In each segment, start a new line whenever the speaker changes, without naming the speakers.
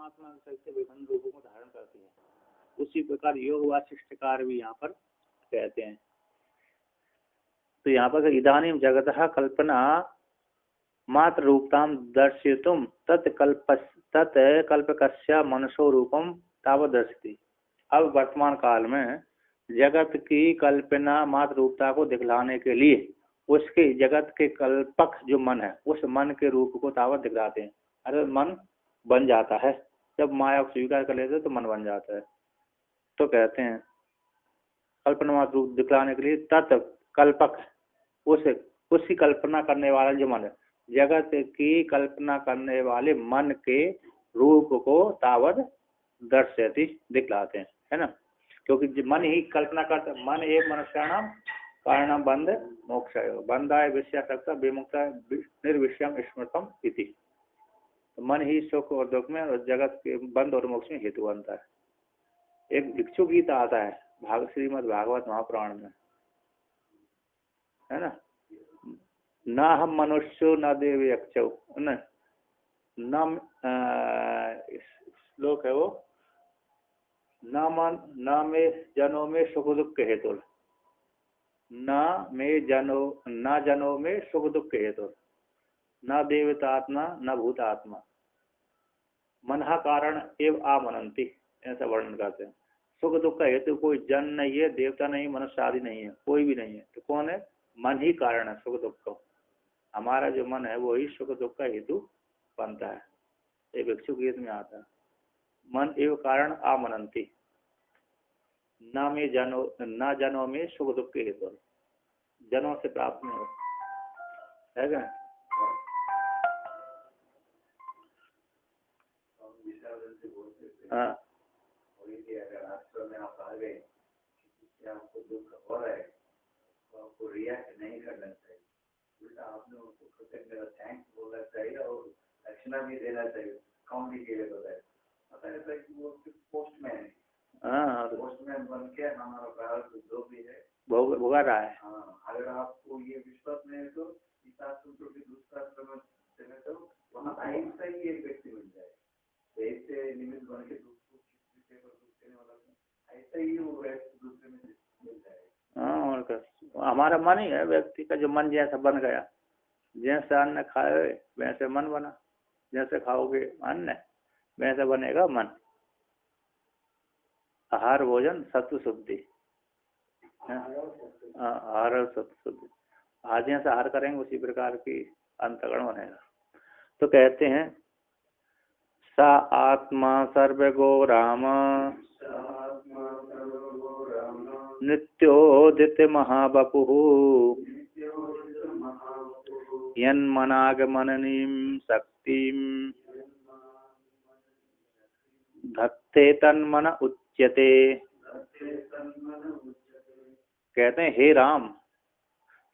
परमात्मा के शक्ति विभिन्न रूपों को धारण करती है। उसी प्रकार योग वासिष्ठकार भी यहाँ पर कहते हैं। तो यहाँ पर इदानीम जगतः कल्पना मात्र रूपताम दर्शितुम तत्कल्पकस्य मनसो रूपम तावत् दर्शति। अब वर्तमान काल में जगत की कल्पना मात्र रूपता को दिखलाने के लिए उसके जगत के कल्पक जो मन है उस मन के रूप को तावत दिखलाते हैं। अरे मन बन जाता है, जब माया को स्वीकार कर लेते तो मन बन जाता है। तो कहते हैं कल्पना मात्र रूप दिखलाने के लिए तत्कल्पक उसी कल्पना करने वाला जो मन है, जगत की कल्पना करने वाले मन के रूप को तावत दर्शयति दिखलाते हैं, है ना। क्योंकि मन ही कल्पना करता, मन एक मनुष्याणाम कारणम बंध मोक्ष बंधाय विषयासक्ता विमुक्ता निर्विषयम स्मृतम इति। तो मन ही सुख और दुख में और जगत के बंध और मोक्ष में हेतु बनता है। एक भिक्षु गीत आता है श्रीमद् भागवत महापुराण में, है ना। न हम मनुष्यो न देव यक्षौ, न श्लोक है वो, न में जनों में सुख दुख के हेतु, न जनों में सुख दुख के हेतु, न देवतात्मा न भूतात्मा, मनहा कारण एवं आमनंती, ऐसा वर्णन करते हैं। सुख दुख का हेतु कोई जन नहीं है, देवता नहीं, मनुष्य आदि नहीं है, कोई भी नहीं है। तो कौन है? मन ही कारण है सुख दुख का। हमारा जो मन है वो ही सुख दुख का हेतु बनता है। ये भिक्षु गीत में आता है, मन एवं कारण आमनंती, न जनों में सुख दुख के हेतु, जनों से प्राप्त नहीं होता है क्या? हाँ,
आपको दुख हो रहा है तो आपको रिएक्ट नहीं करना चाहिए, उल्टा आपने उसको कृतज्ञता थैंक्स बोलना चाहिए और दक्षिणा भी देना चाहिए। कॉम्प्लिकेटेड होता है, पता है कि वो पोस्टमैन है, पोस्टमैन बन के हमारा प्रारब्ध जो भी है
भोगा रहा है।
हाँ, अगर आपको ये विश्वास नहीं है तो तो वहाँ अहिंसा ही एक व्यक्ति मिल जाए, ऐसे निमित्त बन के ऐसा ही वो दूसरे में मिल जाएगा।
हाँ, और क्या, हमारा मन ही है व्यक्ति का, जो मन जैसा बन गया, जैसे अन्न खाए वैसे मन बना, जैसे खाओगे अन्न वैसे बनेगा मन। आहार भोजन सत्व शुद्धि, आहार सत्व शुद्धि, आज जैसे आहार करेंगे उसी प्रकार की अंतःकरण बनेगा। तो कहते हैं सा आत्मा सर्वगो राम नित्योदित महाबपुः यन्मनागमननीं शक्तिं धत्ते तन्मन उच्यते। कहते हैं हे राम,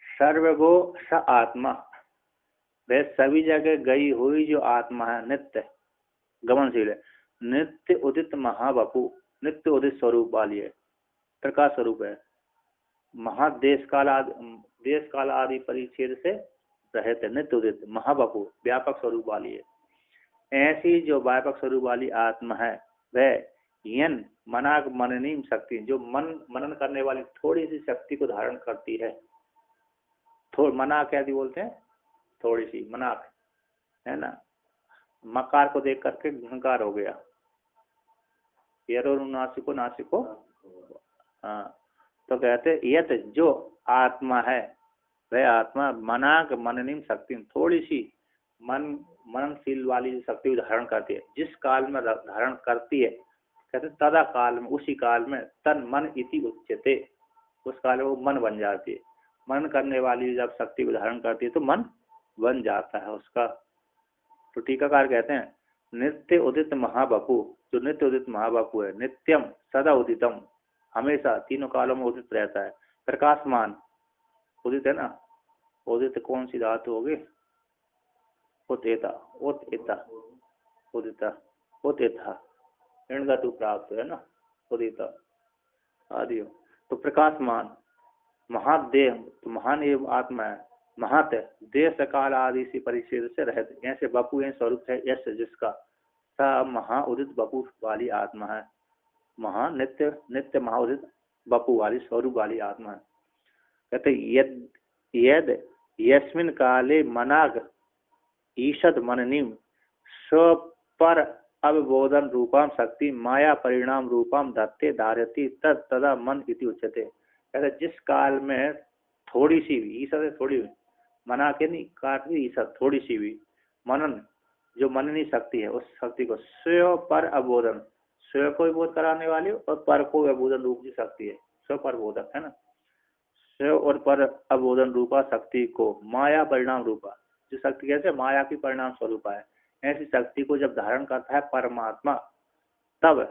सर्वगो स आत्मा, वह सभी जगह गई हुई जो आत्मा है, नित्य गमनशील है, नित्य उदित महाबपु, नित्य उदित स्वरूप वाली है, प्रकाश स्वरूप है, महादेश काल आदि परिच्छेद से रहित है, नित्य उदित महाबपु व्यापक स्वरूप वाली है। ऐसी जो व्यापक स्वरूप वाली आत्मा है वह यन मनाग मननीम शक्ति, जो मनन करने वाली थोड़ी सी शक्ति को धारण करती है। मना क्या बोलते हैं? थोड़ी सी, मनाक है ना। मकार को देख करके घंकार हो गया, नासिको। हाँ, तो कहते यत जो आत्मा है वह आत्मा मनाक मननीम शक्ति, थोड़ी सी मननशील वाली जो शक्ति धारण करती है, जिस काल में धारण करती है, कहते तदा काल में, उसी काल में तन मन इति उच्यते, उस काल में वो मन बन जाती है। मन करने वाली जब शक्ति को धारण करती है तो मन बन जाता है उसका। तो टीकाकार कहते हैं नित्य उदित महाबपु, जो नित्य उदित महाबपु है, नित्यम सदा उदितम, हमेशा तीनों कालों में उदित रहता है, प्रकाशमान उदित है ना। उदित कौन सी धातु होगी? उतेता, उदिता, उदिता ऋण धातु प्राप्त है ना, उदिता आदि। तो प्रकाशमान, महादेव, तो महान एवं आत्मा है, महत देश काल आदि से परिच्छेद से रहते, ऐसे बपु स्वरूप है, ऐसे जिसका सा महाउदित बपू वाली आत्मा है, महा नित्य नित्य महाउदित बपू वाली स्वरूप वाली आत्मा है। कहते यद यद यस्मिन काले मनाग ईषद मननीम स्वपर अवबोधन रूपाम शक्ति माया परिणाम रूपाम दत्ते धारयति तद तदा मन इति उच्यते। कहते जिस काल में थोड़ी सी भी, ईषद है थोड़ी हुई, मना के नहीं काट दी, ईषद थोड़ी सी भी मनन जो मननी शक्ति है, उस शक्ति को स्व पर अबोधन, स्व को बोध कराने वाली और पर को अबोधन रूप की शक्ति है, स्व पर बोधक है ना, स्व और पर अबोधन रूपा शक्ति को माया परिणाम रूपा, जो शक्ति कैसे माया की परिणाम स्वरूप है, ऐसी शक्ति को जब धारण करता है परमात्मा, तब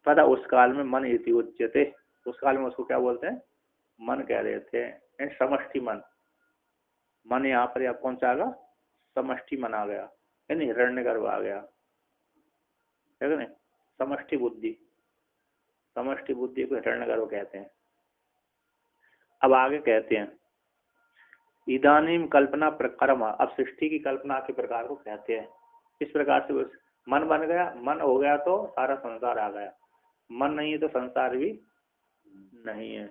तदा उस काल में मन इति उच्यते, उस काल में उसको क्या बोलते हैं, मन कह रहे थे, समष्टि मन। मन यहाँ पर आप कौन सा आ गया, समष्टि मन आ गया, यानी हिरण्यगर्भ आ गया, है नहीं, समष्टि बुद्धि, समष्टि बुद्धि को हिरण्यगर्भ कहते हैं। अब आगे कहते हैं इदानीम कल्पना प्रकर्म, अब सृष्टि की कल्पना के प्रकार को कहते हैं। इस प्रकार से मन बन गया, मन हो गया तो सारा संसार आ गया, मन नहीं है तो संसार भी नहीं है।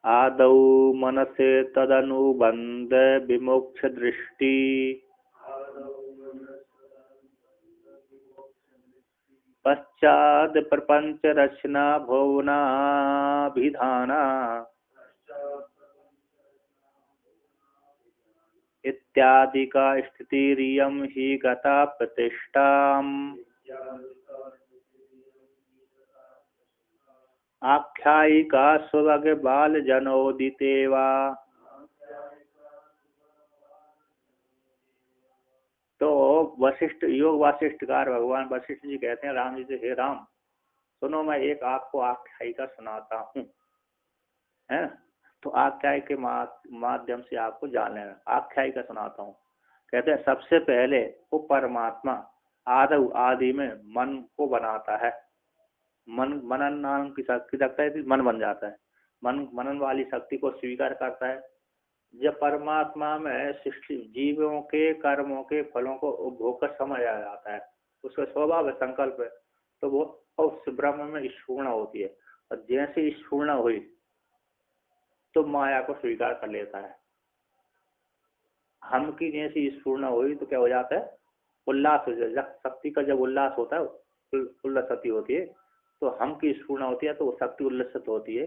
आदौ मनसे तदनुबंध विमोक्ष दृष्टि पश्चाद प्रपंच रचना भुवनाभिधाना इत्यादि का स्थितिरियं ही गता प्रतिष्ठाम आख्यायिका सुभग बाल जनोदितेवा। तो वशिष्ठ योग वासिष्ठकार भगवान वशिष्ठ जी कहते हैं राम जी से, हे राम सुनो मैं एक आपको आख्यायिका सुनाता हूँ, है तो आख्याय के माध्यम से आपको जान लेना, आख्यायिका सुनाता हूँ। कहते हैं सबसे पहले वो परमात्मा आदि आदि में मन को बनाता है, मन मनन नाम की शक्ति रखता है, मन बन जाता है, मन मनन वाली शक्ति को स्वीकार करता है। जब परमात्मा में सृष्टि जीवों के कर्मों के फलों को उपभोग कर समय आ जाता है, उसका स्वभाव है, संकल्प है, तो वो उस ब्रह्म में स्फूर्णा होती है, और जैसे स्फूर्णा हुई तो माया को स्वीकार कर लेता है। हम की जैसी स्फूर्णा हुई तो क्या हो जाता है, उल्लास हो जाता है। शक्ति का जब उल्लास होता है, उल्लसती होती है, तो हम की स्फूर्णा होती है तो वो शक्ति उल्लसित होती है,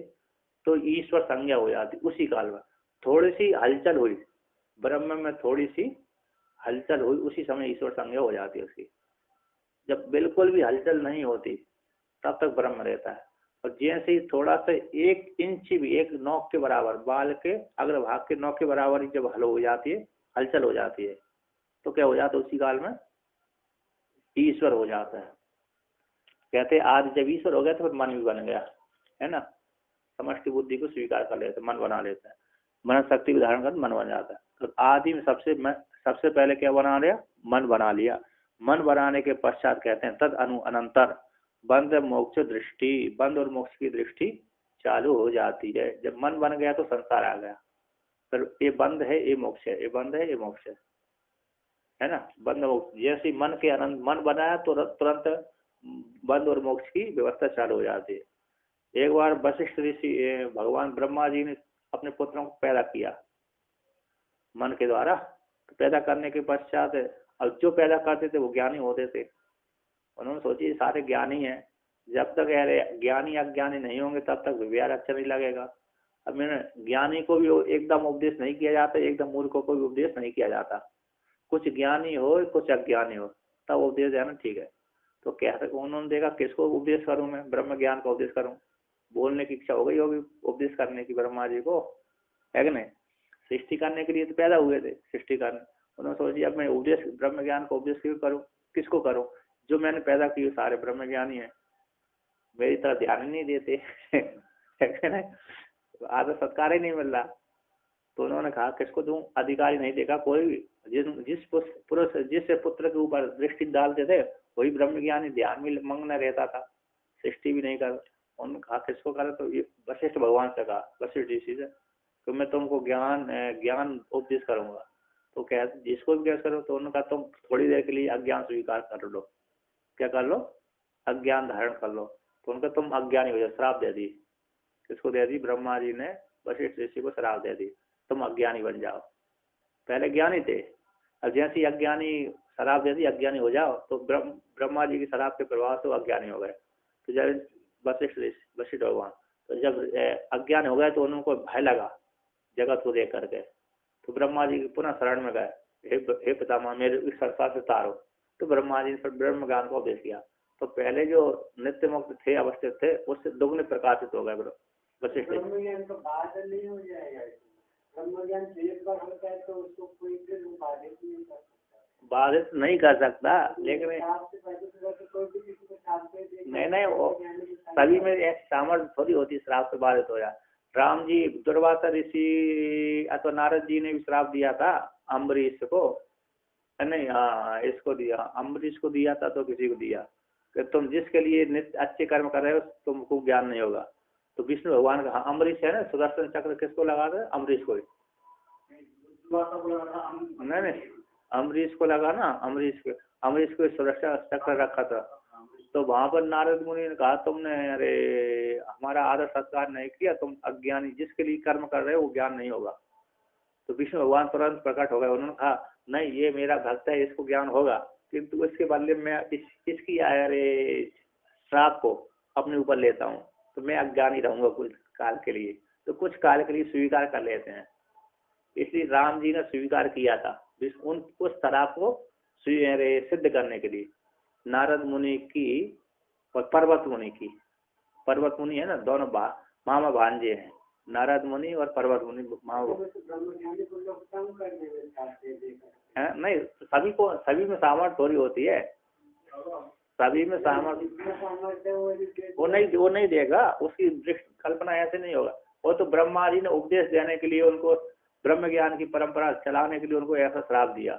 तो ईश्वर संज्ञा हो जाती। उसी काल में थोड़ी सी हलचल हुई, ब्रह्म में थोड़ी सी हलचल हुई, उसी समय ईश्वर संज्ञा हो जाती है उसकी। जब बिल्कुल भी हलचल नहीं होती तब तक ब्रह्म रहता है, और जैसे ही थोड़ा सा एक इंच भी, एक नोक के बराबर, बाल के अग्रभाग के नोक के बराबर ही जब हल हो जाती है, हलचल हो जाती है, तो क्या हो जाता है, उसी काल में ईश्वर हो जाता है। कहते हैं आज जब ईश्वर हो गया तो फिर मन भी बन गया, है ना, समष्टि बुद्धि को स्वीकार कर लेते, मन बना लेता है, मन शक्ति को धारण कर मन बन जाता है। तो आदि में सबसे पहले क्या बना लिया, मन बना लिया। मन बनाने के पश्चात कहते हैं तद अनंतर बंध मोक्ष दृष्टि, बंध और मोक्ष की दृष्टि चालू हो जाती है। जब मन बन गया तो संसार आ गया, फिर ये बंध है ये मोक्ष है, ये बंध है ये मोक्ष है ना, बंध मोक्ष। जैसे मन के अनंत मन बनाया तो तुरंत बंध और मोक्ष की व्यवस्था चालू हो जाती है। एक बार वशिष्ठ ऋषि भगवान ब्रह्मा जी ने अपने पुत्रों को पैदा किया मन के द्वारा। तो पैदा करने के पश्चात अब जो पैदा करते थे वो ज्ञानी होते थे। उन्होंने सोची सारे ज्ञानी हैं, जब तक ज्ञानी अज्ञानी नहीं होंगे तब तक व्यवहार अच्छा नहीं लगेगा। अब मैंने ज्ञानी को भी एकदम उपदेश नहीं किया जाता, एकदम मूर्खों को भी उपदेश नहीं किया जाता, कुछ ज्ञानी हो कुछ अज्ञानी हो तब उपदेश है ना, ठीक है। तो क्या उन्होंने देखा किसको उपदेश करूं, मैं ब्रह्म ज्ञान का उपदेश करूं, बोलने की इच्छा हो गई होगी उपदेश करने की ब्रह्मा जी को, है कि नहीं। सृष्टि करने के लिए तो पैदा हुए थे, सृष्टि करने। उन्होंने सोची अब मैं उपदेश ब्रह्म ज्ञान का उपदेश क्यों करूं, किसको करूं, जो मैंने पैदा किए सारे ब्रह्म ज्ञानी है, मेरी तरह ध्यान ही नहीं देते आदर सत्कार ही नहीं मिल रहा। तो उन्होंने कहा किसको दूं, अधिकारी नहीं देखा कोई भी, जिस पुरुष जिस पुत्र के ऊपर दृष्टि डालते थे वही ब्रह्म ज्ञानी ध्यान में मग्न रहता था, सृष्टि भी नहीं कर। उन्होंने कहा किसको करा, तो वशिष्ठ भगवान से कहा, वशिष्ठ ऋषि से, तो मैं तुमको ज्ञान उपदेश करूंगा। तो क्या जिसको भी क्या करो, तो उन्होंने कहा तुम थोड़ी देर के लिए अज्ञान स्वीकार कर लो, क्या कर लो, अज्ञान धारण कर लो। तो उनका तुम अज्ञानी हो जाओ, श्राप दे दी। किसको दे दी? ब्रह्मा जी ने वशिष्ठ ऋषि को श्राप दे दी, तुम अज्ञानी बन जाओ। पहले ज्ञानी थे, अब जैसे ही अज्ञानी शराब दे दी, अज्ञानी हो जाओ, तो ब्रह्मा जी की शराब के प्रभाव से वो अज्ञानी हो गए। तो जब वशिष्ठ भगवान, तो जब अज्ञान हो गए तो उनको भय लगा जगत को देख करके, तो ब्रह्मा जी पुनः शरण में गए, हे पितामह मेरे इस संसार से तारो। तो ब्रह्मा जी ने ब्रह्म ज्ञान को उपदेश किया। तो पहले जो नित्य मुक्त थे, अवस्थित थे, उससे दुगने प्रकाशित हो गए वशिष्ठ। बाधित नहीं कर सकता, लेकिन नहीं वो सभी में ऐसी सामर्थ्य थोड़ी होती श्राप से बाधित हो जाए। राम जी, दुर्वासा ऋषि अथवा नारद जी ने भी श्राप दिया था अम्बरीश को, नहीं हाँ इसको दिया, अम्बरीश को दिया था, तो किसी को दिया कि तुम जिसके लिए नित्य अच्छे कर्म कर रहे हो तुमको ज्ञान नहीं होगा। तो विष्णु भगवान का, हाँ अम्बरीश है ना, सुदर्शन चक्र किसको लगा था? अम्बरीश को। नहीं अम्बरीश को लगा ना, अम्बरीश को सुरक्षा चक्र रखा था। तो वहां पर नारद मुनि ने कहा तुमने अरे हमारा आदर सत्कार नहीं किया, तुम अज्ञानी, जिसके लिए कर्म कर रहे हो वो ज्ञान नहीं होगा। तो विष्णु भगवान तुरंत प्रकट हो गए, उन्होंने कहा नहीं ये मेरा भक्त है, इसको ज्ञान होगा, किंतु इसके बदले में इसकी अरे श्राप को अपने ऊपर लेता हूँ, तो मैं अज्ञानी रहूंगा कुछ काल के लिए। तो कुछ काल के लिए स्वीकार कर लेते हैं, इसलिए राम जी ने स्वीकार किया था उस श्राप को सिद्ध करने के लिए। नारद मुनि की और पर्वत मुनि है ना, दोनों मामा भांजे हैं, नारद मुनि और पर्वत मुनि मामा। नहीं सभी में सामर्थ्य थोड़ी होती है, सभी में सामर्थ्य वो नहीं देगा, उसकी दृष्टि कल्पना ऐसे नहीं होगा। वो तो ब्रह्मा जी ने उपदेश देने के लिए, उनको ब्रह्म ज्ञान की परंपरा चलाने के लिए उनको ऐसा श्राप दिया।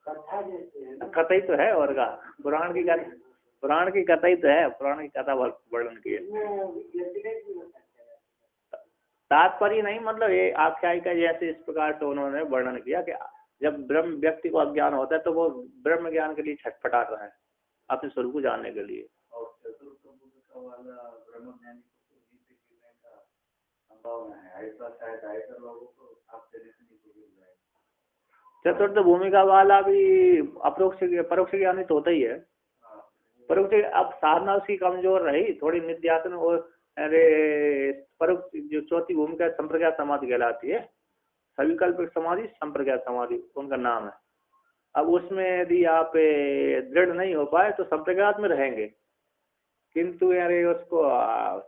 कथा ही तो है, और का पुराण की कथा ही तो है, पुराण की कथा वर्णन की है, तात्पर्य नहीं, मतलब ये आख्यायिका जैसे इस प्रकार से उन्होंने वर्णन किया कि जब ब्रह्म व्यक्ति को अज्ञान होता है तो वो ब्रह्म ज्ञान के लिए छटपटाता है, अपने स्वरूप को जानने के लिए। चतुर्थ भूमिका वाला भी परोक्ष ज्ञानी तो होता ही है। परोक्ष अब साधना उसकी कमजोर रही थोड़ी, निध्यासन और अरे परोक्ष जो चौथी भूमिका संप्रज्ञात समाधि कहलाती है, सविकल्प समाधि, संप्रज्ञात समाधि उनका नाम है। अब उसमें यदि आप दृढ़ नहीं हो पाए तो संप्रज्ञात में रहेंगे, किंतु यार उसको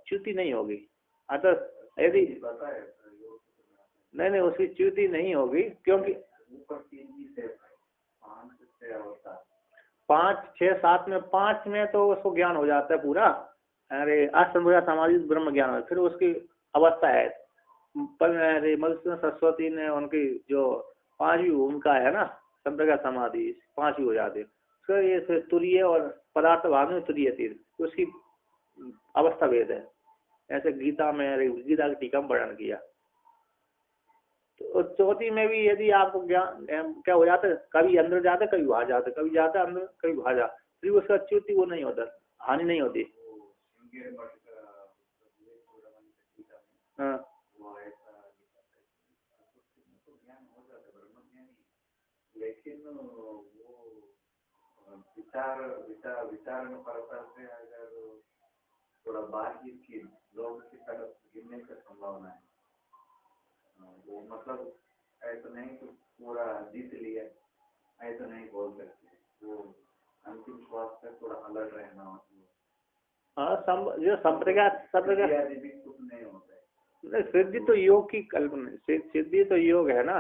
च्युति नहीं होगी। अतः यदि नहीं उसकी च्युति नहीं होगी, क्योंकि 5, 6, 7 में 5 में तो उसको ज्ञान हो जाता है पूरा, अरे असंप्रज्ञात समाधि ब्रह्म ज्ञान है, फिर उसकी अवस्था है। पर मधुसूदन सरस्वती ने उनकी जो 5वीं भूमिका है ना, संप्रज्ञात समाधि 5वीं हो जाती है, फिर ये फिर तुरीय और पदार्थ भाव में तुरीय तीर, उसकी अवस्था भेद है। ऐसे गीता की टीका में वर्णन किया। तो चौथी में भी यदि आपको ज्ञान क्या हो जाता है, कभी अंदर जाता है, कभी बाहर जाता है, कभी जाता है अंदर, कभी बाहर जाता, फिर उसका च्युति वो नहीं होता, हानि नहीं होती। हाँ
लेकिन वो विचार में पड़ता से अगर थोड़ा बातचीत की लोग की तरफ गिरने की संभावना है। वो मतलब ऐसा नहीं कि पूरा जीत लिया, ऐसा नहीं बोल सकते, वो अंतिम श्वास तक थोड़ा अलर्ट रहना होता है।
जो संप्रज्ञात
कुछ नहीं होता है।
सिद्धि तो योग की कल्पना, सिद्धि तो योग है ना,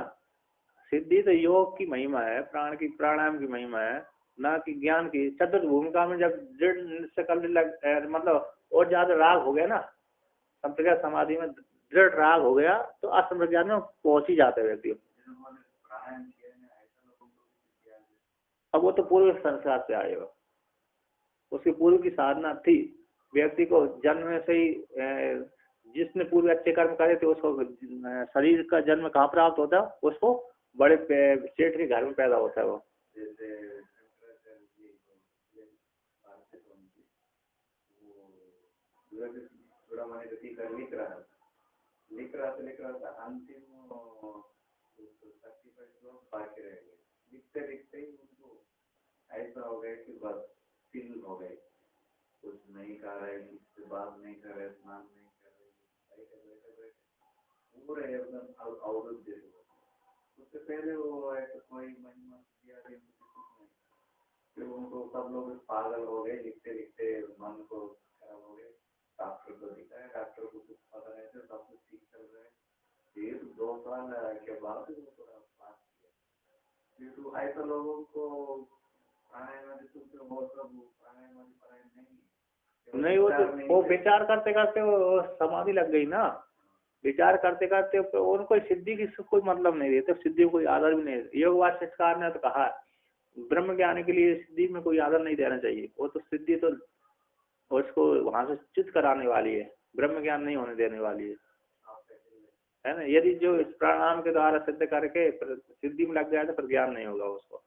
सिद्धि तो योग की महिमा है, प्राणायाम की महिमा है, ना कि ज्ञान की। चतुर्थ भूमिका में जब दृढ़ निश्चय मतलब और ज्यादा राग हो गया ना, संप्रज्ञात समाधि में दृढ़ राग हो गया तो असंप्रज्ञात में पहुंच ही जाते व्यक्ति। अब वो तो पूर्व संस्कार से आएगा, उसकी पूर्व की साधना थी। व्यक्ति को जन्म से ही जिसने पूर्व अच्छे कर्म करे थे उसको शरीर का जन्म कहाँ प्राप्त होता है, उसको बड़े सेठ के घर में पैदा होता है वो।
थोड़ा मैंने गति कर लिख रहा था अंतिम 35 श्लोक बाकी रह गए। लिखते लिखते ही उनको ऐसा हो गया कि बस फील हो गए, कुछ नहीं कर रहे, किससे बात नहीं कर रहे, स्नान नहीं कर रहे, बैठे पूरे एकदम अवरुद्ध जैसे। उससे पहले वो ऐसा कोई महिमा किया नहीं, फिर उनको सब लोग पागल हो गए, लिखते लिखते मन को खराब हो गए। डॉक्टर को दिखाया, डॉक्टर को कुछ पता नहीं था, सब कुछ ठीक चल रहा है। फिर 2 साल के बाद वो थोड़ा बात किया, फिर तो ऐसा लोगों को प्राणायाम वो सब प्राणायाम
नहीं, वो विचार करते करते वो समाधि लग गई ना। विचार करते करते उनको सिद्धि की कोई मतलब नहीं रहता, सिद्धि को कोई आदर भी नहीं। योग वासिष्ठकार ने तो कहा ब्रह्म ज्ञान के लिए सिद्धि में कोई आदर नहीं देना चाहिए। वो तो सिद्धि तो उसको वहां से च्युत कराने वाली है, ब्रह्म ज्ञान नहीं होने देने वाली है ना। यदि जो इस प्राणायाम के द्वारा सिद्ध करके सिद्धि में लग जाए तो फिर ज्ञान नहीं होगा उसको।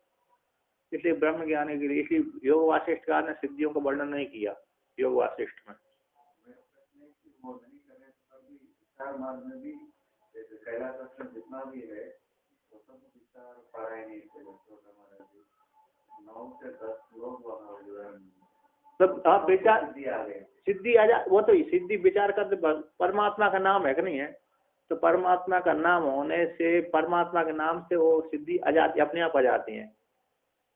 इसलिए ब्रह्म ज्ञान के लिए, इसलिए योग वासिष्ठकार ने सिद्धियों का वर्णन नहीं किया योग वासिष्ठ में।
जितना भी है वो सब विचार पढ़ाए नहीं थे, 9 से 10 लोग
सब आप विचार सिद्धि आ जा, वो तो सिद्धि विचार करते परमात्मा का नाम है कि नहीं है, तो परमात्मा का नाम होने से, परमात्मा के नाम से वो सिद्धि आ जाती, अपने आप आ जाती है।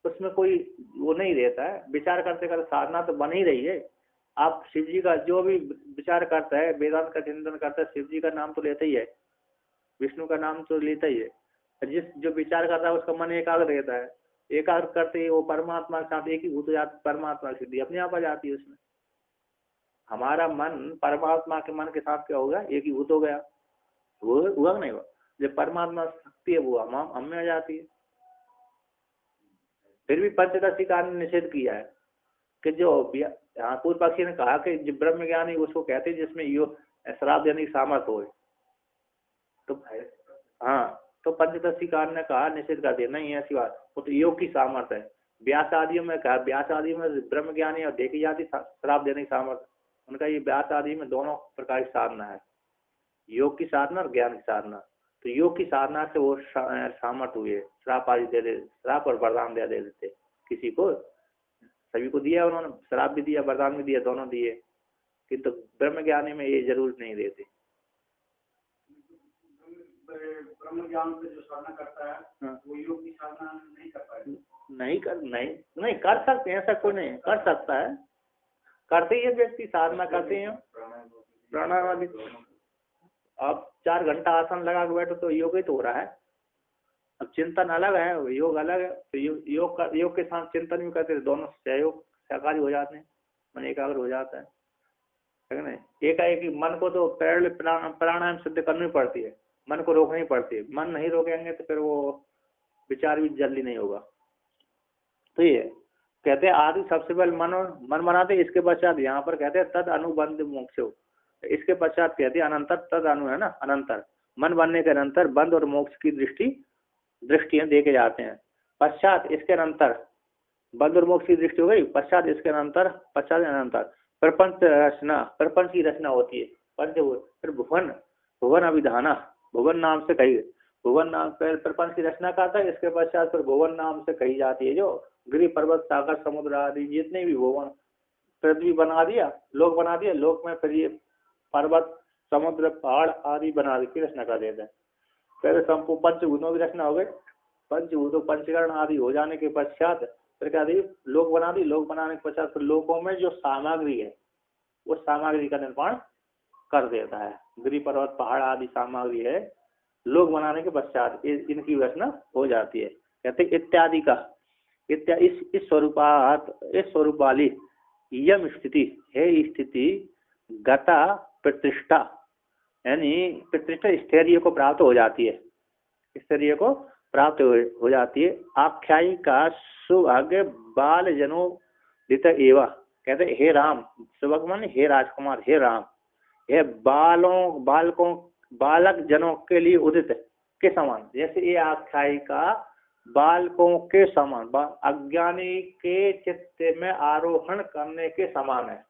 उसमें कोई वो नहीं रहता है। विचार करते करते साधना तो बन ही रही है। आप शिव जी का जो भी विचार करता है, वेदांत का चिंतन करता है, शिव जी का नाम तो लेता ही है, विष्णु का नाम तो लेता ही है। जिस जो विचार करता है उसका मन एकाग्र रहता है, एकाग्र करते ही वो परमात्मा के साथ एक ही भूत हो जाता, परमात्मा की सिद्धि अपने आप आ जाती है उसमें। हमारा मन परमात्मा के मन के साथ क्या होगा, एक ही भूत हो गया। वो हुआ नहीं हुआ, जब परमात्मा शक्ति है वो हम में आ जाती है। फिर भी पंचदशी का निषेध किया है कि जो यहाँ पूर्व पक्षी ने कहा कि जो ब्रह्म ज्ञानी उसको कहते हैं जिसमें योग श्राप देने की सामर्थ हो। तो हाँ, तो पंचदशी कार ने कहा निषेध कर दिया, नहीं ऐसी बात, वो तो योग की सामर्थ्य है। व्यास आदियों में कहा, व्यास आदि में ब्रह्म ज्ञानी और देखी जाती श्राप देने की सामर्थ्य। उनका ये व्यास आदि में दोनों प्रकार की साधना है, योग की साधना और ज्ञान की साधना। तो योग की साधना से वो सामर्थ्य हुए, श्राप आदि दे दे, श्राप और वरदान दे देते किसी को। सभी को दिया उन्होंने, श्राप भी दिया, वरदान भी दिया, दोनों दिए। किंतु ब्रह्म ज्ञानी में ये जरूर नहीं देते।
ब्रह्म ज्ञान से जो साधना करता है वो योग की साधना नहीं कर पाएगा।
नहीं कर सकते हैं, ऐसा कोई नहीं कर सकता है, करते ही व्यक्ति साधना करते हैं प्राणायाम आदि। आप 4 घंटा आसन लगा के बैठो तो योग ही तो हो रहा है। अब चिंतन अलग है, योग अलग है। तो योग के साथ चिंतन भी करते, दोनों सहयोग सहकारी हो जाते हैं, मन एकाग्र हो जाता है ना। एकाएक मन को तो पहले प्राणायाम सिद्ध करनी पड़ती है, मन को रोकनी पड़ती है। मन नहीं रोकेंगे तो फिर वो विचार भी जल्दी नहीं होगा। तो ये कहते हैं आदि सबसे पहले मन बनाते, इसके पश्चात यहाँ पर कहते हैं तद अनुबंध मोक्ष। इसके पश्चात कहते हैं अनंतर, तद अनु है ना, अनंतर मन बनने के अनंतर बंध और मोक्ष की दृष्टियां देखे जाते हैं। पश्चात इसके अनंतर बंध और मोक्ष की दृष्टि हो गई, पश्चात इसके अनंतर, पश्चात अनंतर प्रपंच रचना, प्रपंच की रचना होती है। पंचभूत, फिर भुवन अभिधाना, भुवन नाम से कही, भुवन नाम से प्रपंच की रचना करता है। इसके पश्चात फिर भुवन नाम से कही जाती है जो गिरि पर्वत सागर समुद्र आदि जितने भी भुवन, पृथ्वी बना दिया, लोक बना दिया, लोक में फिर ये पर्वत समुद्र पहाड़ आदि बना दी, रचना कर देते हैं। पहले संपूर्ण पंचभूतों की रचना हो गई, पंचभूतों पंचकरण आदि हो जाने के पश्चात फिर क्या दी, लोक बना दी, लोक बनाने के पश्चात फिर लोकों में जो सामग्री है उस सामग्री का निर्माण कर देता है। गिरि पर्वत पहाड़ आदि सामग्री है, लोक बनाने के पश्चात इनकी रचना हो जाती है। कहते इत्यादि का इस स्वरूप वाली यम स्थिति है, स्थिति गता प्रतिष्ठा, यानी प्रतिष्ठा स्थैर्य को प्राप्त हो जाती है, स्थैर्य को प्राप्त हो जाती है। आख्यायिका सुभाग्य बाल जनो दित एवं, कहते हे राम, सुभग मन हे राजकुमार, हे राम, यह बालक जनों के लिए उदित के समान, जैसे ये आख्यायिका बालकों के समान, अज्ञानी के चित्त में आरोहण करने के समान है।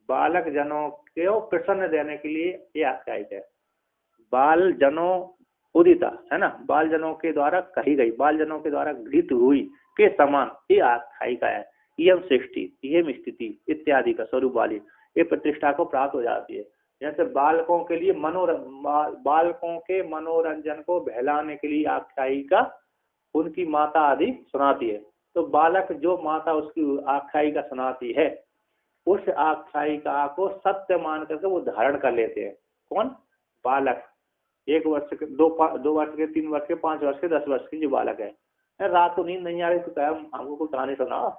बालक जनों को प्रसन्न देने के लिए ये आख्यायिका है। बाल जनों उदिता है ना, बाल जनों के द्वारा कही गई, बाल जनों के द्वारा गृहित हुई के समान ये आख्यायिका है। यम सृष्टि, यम स्थिति इत्यादि का स्वरूप वाली ये प्रतिष्ठा को प्राप्त हो जाती है। जैसे बालकों के लिए बालकों के मनोरंजन को बहलाने के लिए आख्यायिका उनकी माता आदि सुनाती है। तो बालक जो माता उसकी आख्यायिका सुनाती है उस आख्यायिका को सत्य मान करके वो धारण कर लेते हैं। कौन? बालक। 1 वर्ष के, 2 वर्ष के, 3 वर्ष के, 5 वर्ष के, 10 वर्ष के जो बालक है। रात को नींद नहीं आ रही तो क्या हमको कोई कहानी सुनाओ,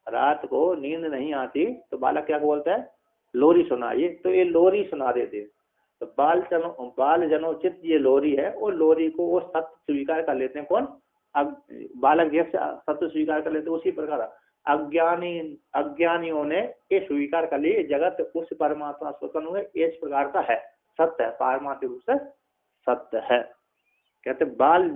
रात को नींद नहीं आती तो बालक क्या बोलता है? लोरी सुनाइए। तो ये लोरी सुना देते। तो बाल जनोचित ये लोरी है, वो लोरी को वो सत्य स्वीकार कर लेते हैं। कौन? बालक जैसे सत्य स्वीकार कर लेते हैं उसी प्रकार अज्ञानियों ने ये स्वीकार कर लिए जगत उस परमात्मा स्वतंत्र हुए इस प्रकार का है, सत्य है, पारमार्थिक रूप से सत्य है। कहते बाल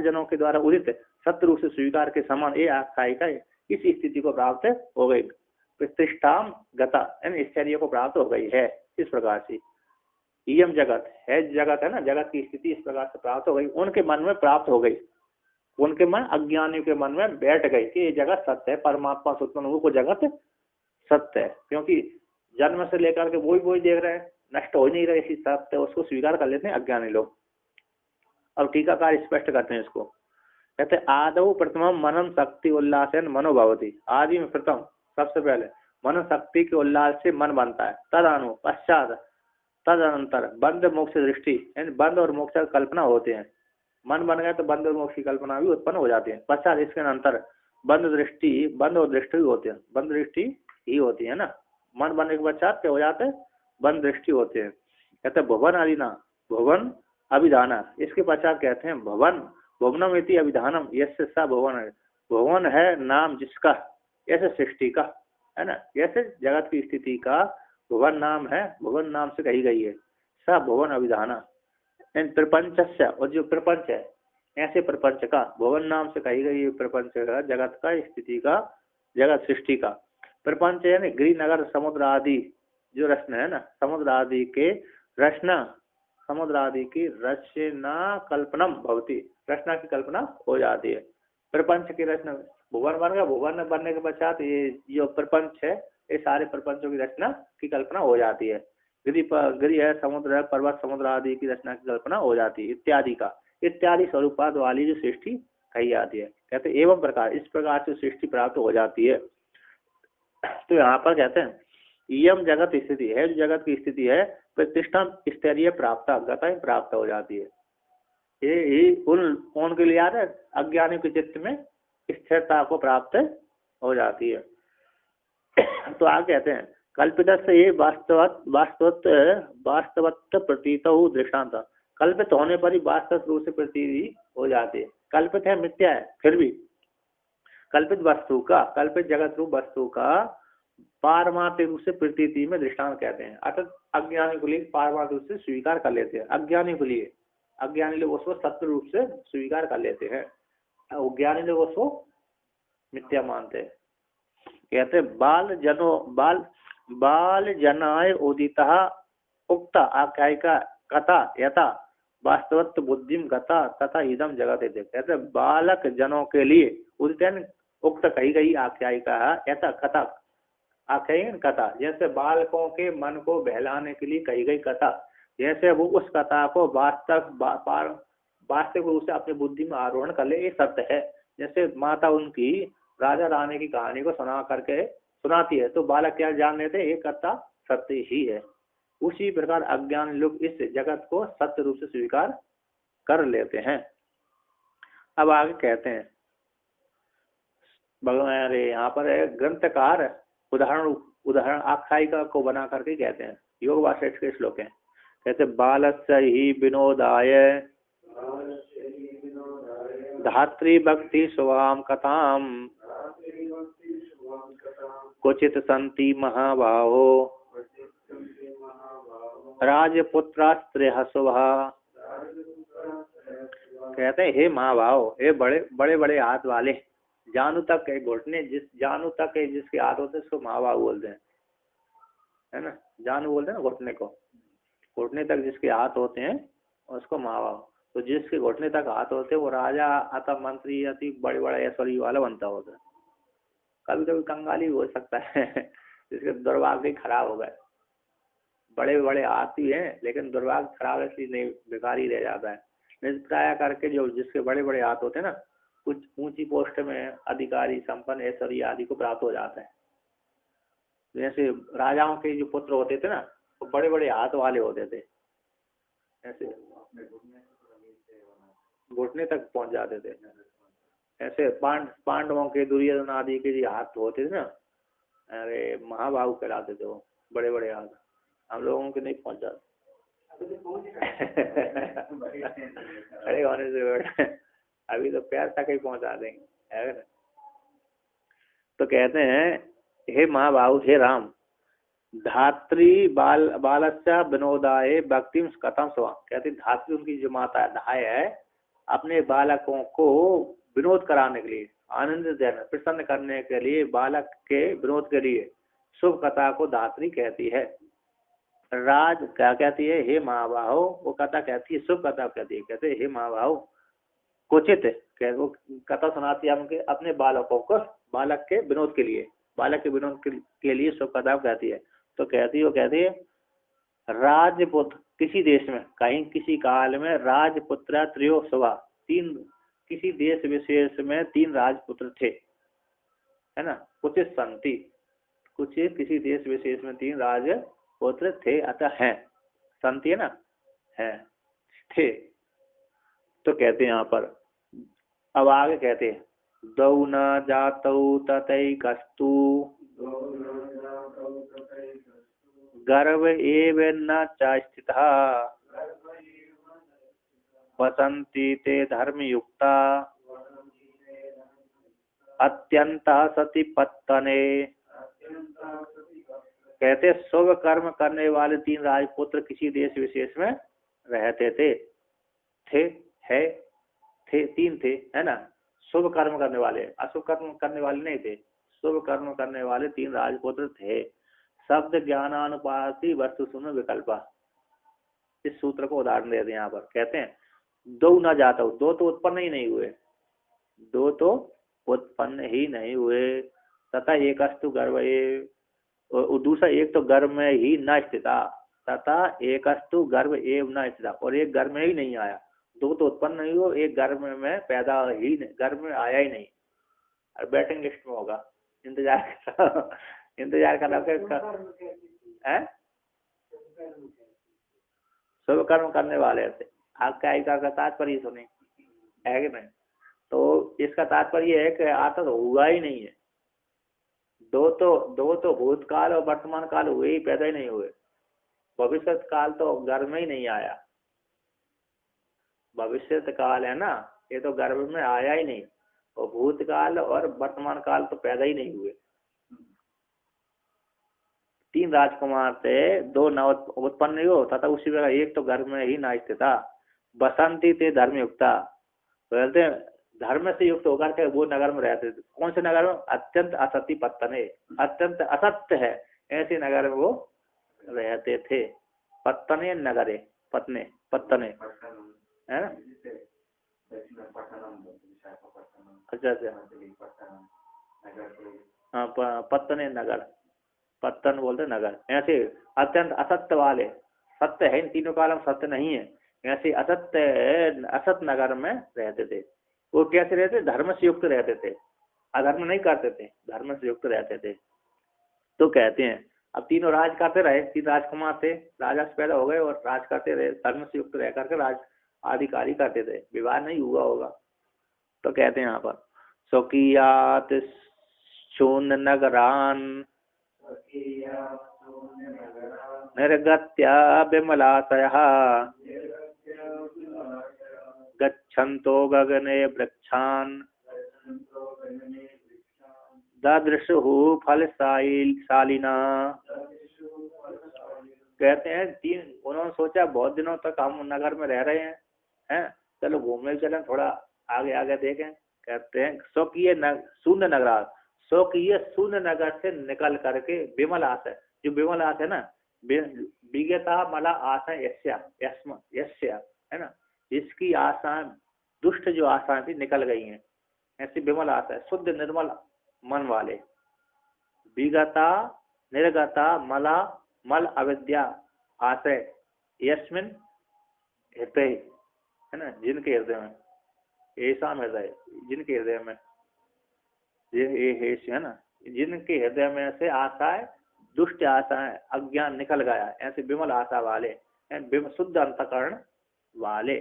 जनों के द्वारा उदित सत्य रूप से स्वीकार के समान ये आख्यायिका इस स्थिति को प्राप्त हो गई। प्रतिष्ठा गता यानी ऐश्वर्य को प्राप्त हो गई है। इस प्रकार से इयम जगत है ना, जगत की स्थिति इस प्रकार से प्राप्त हो गई, उनके मन में प्राप्त हो गई। उनके मन अज्ञानियों के मन में बैठ गई कि ये जगत सत्य है, परमात्मा स्वतंत्र को जगत सत्य है। क्योंकि जन्म से लेकर के वही देख रहे हैं, नष्ट हो नहीं रहे, इसी सत्य उसको स्वीकार कर लेते हैं अज्ञानी लोग। और टीकाकार स्पष्ट करते हैं इसको, कहते आदौ प्रथम मनन शक्ति उल्लासन मनोभवती। आदि में प्रथम सबसे पहले मन शक्ति के उल्लास से मन बनता है। तदनु पश्चात तदनंतर बंध मोक्ष दृष्टि यानी बंध और मोक्ष की कल्पना होते हैं। मन बन गया तो बंध और मोक्ष की कल्पना भी उत्पन्न हो जाती है। पश्चात इसके अंतर बंध और दृष्टि होते हैं। बंध दृष्टि ही होती है ना, मन बनने के पश्चात क्या हो जाते हैं? बंध दृष्टि होते हैं। कहते हैं भुवन आदिना भुवन अभिधाना, इसके पश्चात कहते हैं भुवनम इति अभिधानम यस्य स भुवन है। भुवन है नाम जिसका, ऐसे सृष्टि का है ना, जैसे जगत की स्थिति का भुवन नाम है, भुवन नाम से कही गई है। स भुवन अभिधाना प्रपंच, और जो प्रपंच है ऐसे प्रपंच का भुवन नाम से कही गई है। प्रपंच का जगत का स्थिति का, जगत सृष्टि का प्रपंच यानी गृह नगर समुद्र आदि जो रचना है ना, समुद्र आदि के रचना, समुद्र आदि की रचना कल्पनम भवती, रचना की कल्पना हो जाती है। प्रपंच की रचना भुवन बन गया, भुवन बनने के पश्चात ये जो प्रपंच है ये सारे प्रपंचों की रचना की कल्पना हो जाती है। गृह है, समुद्र है, पर्वत समुद्र आदि की रचना की कल्पना हो जाती है। इत्यादि का इत्यादि स्वरूपात वाली जो सृष्टि कही जाती है। कहते एवं प्रकार इस प्रकार से सृष्टि प्राप्त हो जाती है। तो यहाँ पर कहते हैं यम जगत स्थिति है, जो जगत की स्थिति है प्रतिष्ठा स्तरीय प्राप्त गता प्राप्त हो जाती है। ये उन के लिए यार अज्ञानी के चित्त में स्थिरता को प्राप्त हो जाती है। तो आगे कहते हैं कल्पित से ये वास्तवत्व प्रतीत हो दृष्टांत। कल्पित होने पर ही वास्तव रूप से प्रतीति हो जाती है। कल्पित है, मिथ्या है, फिर भी कल्पित वस्तु का, कल्पित जगत रूप वस्तु का पारमार्थिक रूप से प्रतीति में दृष्टांत कहते हैं। अर्थात अज्ञानी को लिए पारमार्थिक रूप से स्वीकार कर लेते हैं। अज्ञानी लोग उसको सत्य रूप से स्वीकार कर लेते हैं, ज्ञानी लोग उसको मिथ्या मानते हैं। कहते बाल जनाय उदिता उक्ता आख्यायिका कथा यथा वास्तवत्व बुद्धिम गता तथा इदम जगत है। कहते बालक जनों के लिए उदित उक्त कही गई आख्यायिका यथा कथा, आख्यायिका कथा जैसे बालकों के मन को बहलाने के लिए कही गई कथा, जैसे वो उस कथा को वास्तविक रूप से अपनी बुद्धि में आरोहण कर ले, ये सत्य है। जैसे माता उनकी राजा रानी की कहानी को सुनाती है तो बालक क्या जान लेते हैं, ये कथा सत्य ही है। उसी प्रकार अज्ञान लोग इस जगत को सत्य रूप से स्वीकार कर लेते हैं। अब आगे कहते हैं भगवान यहाँ पर ग्रंथकार उदाहरण आख्यायिका को बना करके कहते हैं। योग वासिष्ठ के श्लोक है। कहते बालस्य ही विनोदाय धात्री भक्ति स्वाम कथाम क्वचित संति महाबाहो राजपुत्रास्त्रेह शुभा। कहते हैं हे महाभाव, हे बड़े बड़े हाथ वाले, जानू तक है घुटने, जानू तक है जिसके हाथ होते हैं उसको महाबाहु बोलते हैं, है ना। जानू बोलते हैं ना घुटने को, घुटने तक जिसके हाथ होते हैं उसको महाबाहु। तो जिसके घुटने तक हाथ होते हैं वो राजा अथवा मंत्री अति बड़े बड़ा ऐश्वर्य वाला बनता होता है। कभी कभी कंगाली भी हो सकता है जिसके दुर्भाग्य खराब हो गए, बड़े बड़े आती हैं लेकिन दुर्भाग्य खराब इसलिए नहीं, बेकार ही रह जाता है। निष्प्राय करके जो जिसके बड़े बड़े हाथ होते हैं ना, कुछ ऊंची पोस्ट में अधिकारी संपन्न ऐश्वर्य आदि को प्राप्त हो जाता है। जैसे राजाओं के जो पुत्र होते थे ना वो बड़े बड़े हाथ वाले होते थे, ऐसे घुटने तक पहुंच जाते थे। ऐसे पांडवों के दुर्योधन आदि के जो हाथ होते थे ना, अरे महाबाहु कहलाते थे वो, बड़े बड़े हाथ। हम लोगों के नहीं पहुंच जाते खड़े होने से बेटा अभी तो पैर तक ही पहुंचा देंगे, है ना। तो कहते हैं हे महाबाहु, हे राम, धात्री बालस्य विनोदाय भक्तिम कथम स्वा। कहते धात्री उनकी जो माता है, धाय है, अपने बालकों को विनोद कराने के लिए, आनंद देने, प्रसन्न करने के लिए, बालक के विनोद के लिए शुभ कथा को धात्री कहती है। राज क्या कहती है, हे महाबाहु, वो कथा कहती है, शुभ कथा कहती है। कहते हे महाबाहु, कुचित वो कथा सुनाती है उनके अपने बालकों को, बालक के विनोद के लिए, बालक के विनोद के लिए शुभ कथा कहती है। तो कहती है राजपुत्र किसी देश में, कहीं किसी काल में राजपुत्र त्रयो सवा, तीन किसी देश विशेष में तीन राजपुत्र थे, है ना। कुछ संति, कुछ किसी देश विशेष में तीन राजपुत्र थे, अतः हैं, संति है ना, है, थे। तो कहते हैं यहाँ पर, अब आगे कहते हैं दौ न जातौ ततैकस्तु गर्भ एव न च स्थितः वसन्ति ते धर्मयुक्ता अत्यंतः सति पत्तने। कहते शुभ कर्म करने वाले तीन राजपुत्र किसी देश विशेष में रहते थे, थे तीन थे, है ना। शुभ कर्म करने वाले, अशुभ कर्म करने वाले नहीं थे, शुभ कर्म करने वाले तीन राजपुत्र थे। शब्द ज्ञानानुपाति वस्तु सुनो विकल्पा, इस सूत्र को उदाहरण देते हैं यहाँ पर। कहते हैं दो न जाता हो, दो तो उत्पन्न ही नहीं हुए, दो तो उत्पन्न ही नहीं हुए, तथा एक अस्तु गर्भ, और दूसरा एक तो गर्भ में ही न स्थिता, तथा एक अस्तु गर्भ एव न स्थिता, और एक गर्भ में ही नहीं आया। दो तो उत्पन्न नहीं हो, एक गर्भ में पैदा ही नहीं, गर्भ में आया ही नहीं, और बैटिंग लिस्ट में होगा, इंतजार इंतजार करना है। शुभ कर्म करने वाले थे, आपका का तात्पर्य सुने, है कि नहीं। तो इसका तात्पर्य है कि आता तो हुआ ही नहीं है, दो तो भूतकाल और वर्तमान काल हुए ही, पैदा ही नहीं हुए। भविष्य काल तो गर्भ में ही नहीं आया, भविष्य काल है ना, ये तो गर्भ में आया ही नहीं, और भूतकाल और वर्तमान काल तो पैदा ही नहीं हुए। तीन राजकुमार थे, दो न उत्पन्न नहीं हो, तथा उसी प्रकार एक तो गर्भ में ही न स्थिता, बसंती थे धर्मयुक्ता, बोलते धर्म से युक्त होकर के वो नगर में रहते थे। कौन से नगर में, अत्यंत असत्य पत्तने, अत्यंत असत्य है ऐसे नगर में वो रहते थे। पत्तने नगरे, पत्तने है ना, अच्छा हाँ, पत्तने नगर, पत्तन बोलते नगर। ऐसे अत्यंत असत्य वाले, सत्य है इन तीनों कालम सत्य नहीं है, ऐसे असत नगर में रहते थे। वो कैसे रहते, धर्म से युक्त रहते थे, अधर्म नहीं करते थे, धर्म से युक्त रहते थे। तो कहते हैं अब तीनों राज करते रहे, तीन राजकुमार थे, राजा से पैदा हो गए और राज करते रहे, धर्म से युक्त रह करके राज अधिकारी करते थे, विवाह नहीं हुआ होगा। तो कहते हैं यहाँ पर स्वकीयात शून्य नगरान निर्गत्य विमलाशयः गच्छन्तो गगने वृक्षान् ददृशुः फलशालिना। कहते हैं तीन, उन्होंने सोचा बहुत दिनों तक हम नगर में रह रहे हैं, चलो घूमने चलें, थोड़ा आगे आगे देखें कहते हैं स्वकीय शून्य नगरा, स्वकीय शून्य नगर से निकल करके विमल आशय, जो विमल आशय है ना, विगता मला आशा यस्या यस्या है ना, जिसकी आशा दुष्ट जो आशाएं थी निकल गई हैं, ऐसी विमल आशा, शुद्ध निर्मल मन वाले। विगता निर्गता मला मल अविद्या आशय यस्मिन हृदय है ना, जिनके हृदय में, ऐसा हृदय जिनके हृदय में, ये है ना, जिनके हृदय में से आशाएं दुष्ट आशाएं अज्ञान निकल गया, ऐसे विमल आशा वाले, शुद्ध अंतकरण वाले।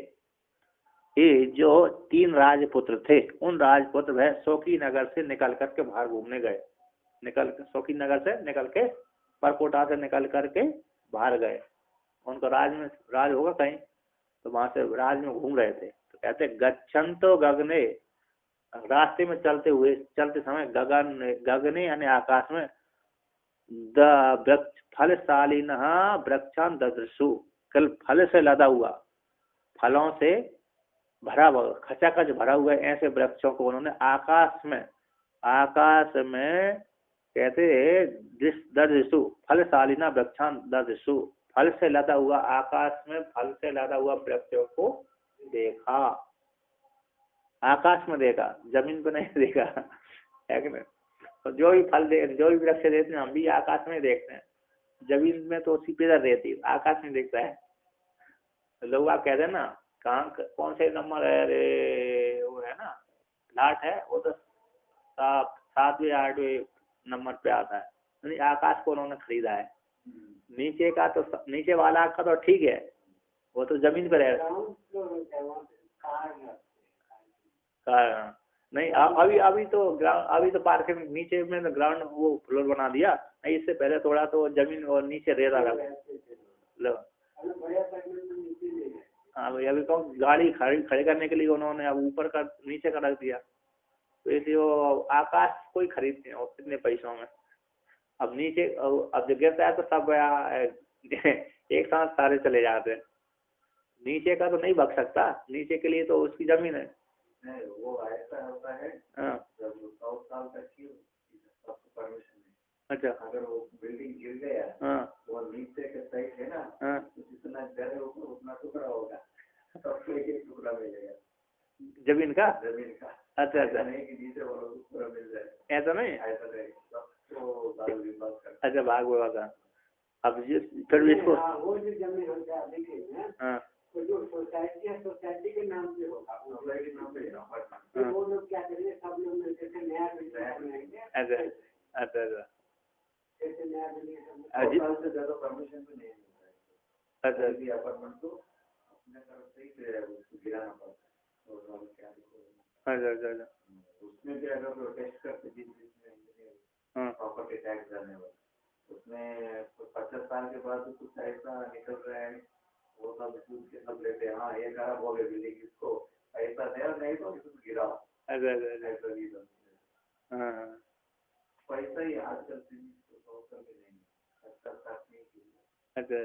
ये जो 3 राजपुत्र थे, उन राजपुत्र वह शोकी नगर से निकल करके बाहर घूमने गए, शोकी नगर से निकल के, परकोटा से निकल करके बाहर गए। उनका राज होगा कहीं, तो वहां से राज में घूम रहे थे। तो कहते गच्छन्तो गगने, रास्ते में चलते समय गगने यानी आकाश में, फलशालीन वृक्षान ददृशु, कल फल से लदा हुआ, फलों से भरा हुआ, खचाखच भरा हुआ ऐसे वृक्षों को उन्होंने आकाश में कहते ददृशु, फलशालीना वृक्षान ददृशु, फल से लदा हुआ, आकाश में फल से लदा हुआ वृक्षों को देखा। आकाश में देखा, जमीन पे नहीं देखा, है कि नहीं। तो जो भी वृक्ष देते हैं हम भी आकाश में देखते हैं, जमीन में तो उसी पे रहती है, आकाश में देखता है। तो लोग आप कहते हैं ना, कहाँ कौन से नंबर है रे, वो है ना लाट है, वो तो 7वें 8वें नंबर पे आता है, यानी आकाश को उन्होंने खरीदा है। नीचे का तो, नीचे वाला का तो ठीक है, वो तो जमीन पे रहेगा। नहीं अभी तो पार्क में नीचे में तो ग्राउंड वो फ्लोर बना दिया, नहीं इससे पहले थोड़ा तो जमीन और नीचे रेता लगा। हाँ भाई, अभी तो गाड़ी खड़ी करने के लिए उन्होंने अब ऊपर का नीचे का रख दिया, तो इसलिए वो आकाश कोई खरीदते हैं और कितने पैसों में। अब नीचे, अब जब गिरता है तो सब एक साथ सारे चले जाते हैं, नीचे का तो नहीं भग सकता, नीचे के लिए तो उसकी जमीन है।
नहीं, वो ऐसा होता है, जब 100 साल तक की सबको परमिशन है।
अच्छा,
अगर वो बिल्डिंग गिर गया, वो नीचे के साइड है ना, तो जितना घर है उतना टुकड़ा होगा, सबको एक टुकड़ा मिलेगा
जमीन का। अच्छा
नहीं कि नीचे वालों को पूरा मिल जाए,
ऐसा नहीं।
सबको भाग विभाग का।
अच्छा, भाग विभाग का। अब फिर भी इसको
वो जो जमीन होता है, तो जो सोसाइटी है, सोसाइटी के नाम पे होगा, सोसाइटी के नाम पे वो लोग क्या करेंगे, सब लोग मिलकर के नया बनाएंगे।
अच्छा
ऐसे नया बिल्डिंग से ज्यादा परमिशन भी नहीं मिलता है। अच्छा, अपार्टमेंट को अपने तरफ से ही उसको गिराना पड़ता है, और क्या
अच्छा
उसमें भी अगर प्रोटेस्ट करते जिसमें प्रॉपर्टी टैक्स करने वाले, उसमें 50 साल के बाद कुछ ऐसा निकल रहा है, वो सब लेते हैं। हाँ, ये खराब हो गया बिल्डिंग, इसको ऐसा नहीं तो इसको गिराओ। अच्छा ऐसा नहीं बनता। हाँ, पैसा ही आजकल
अच्छा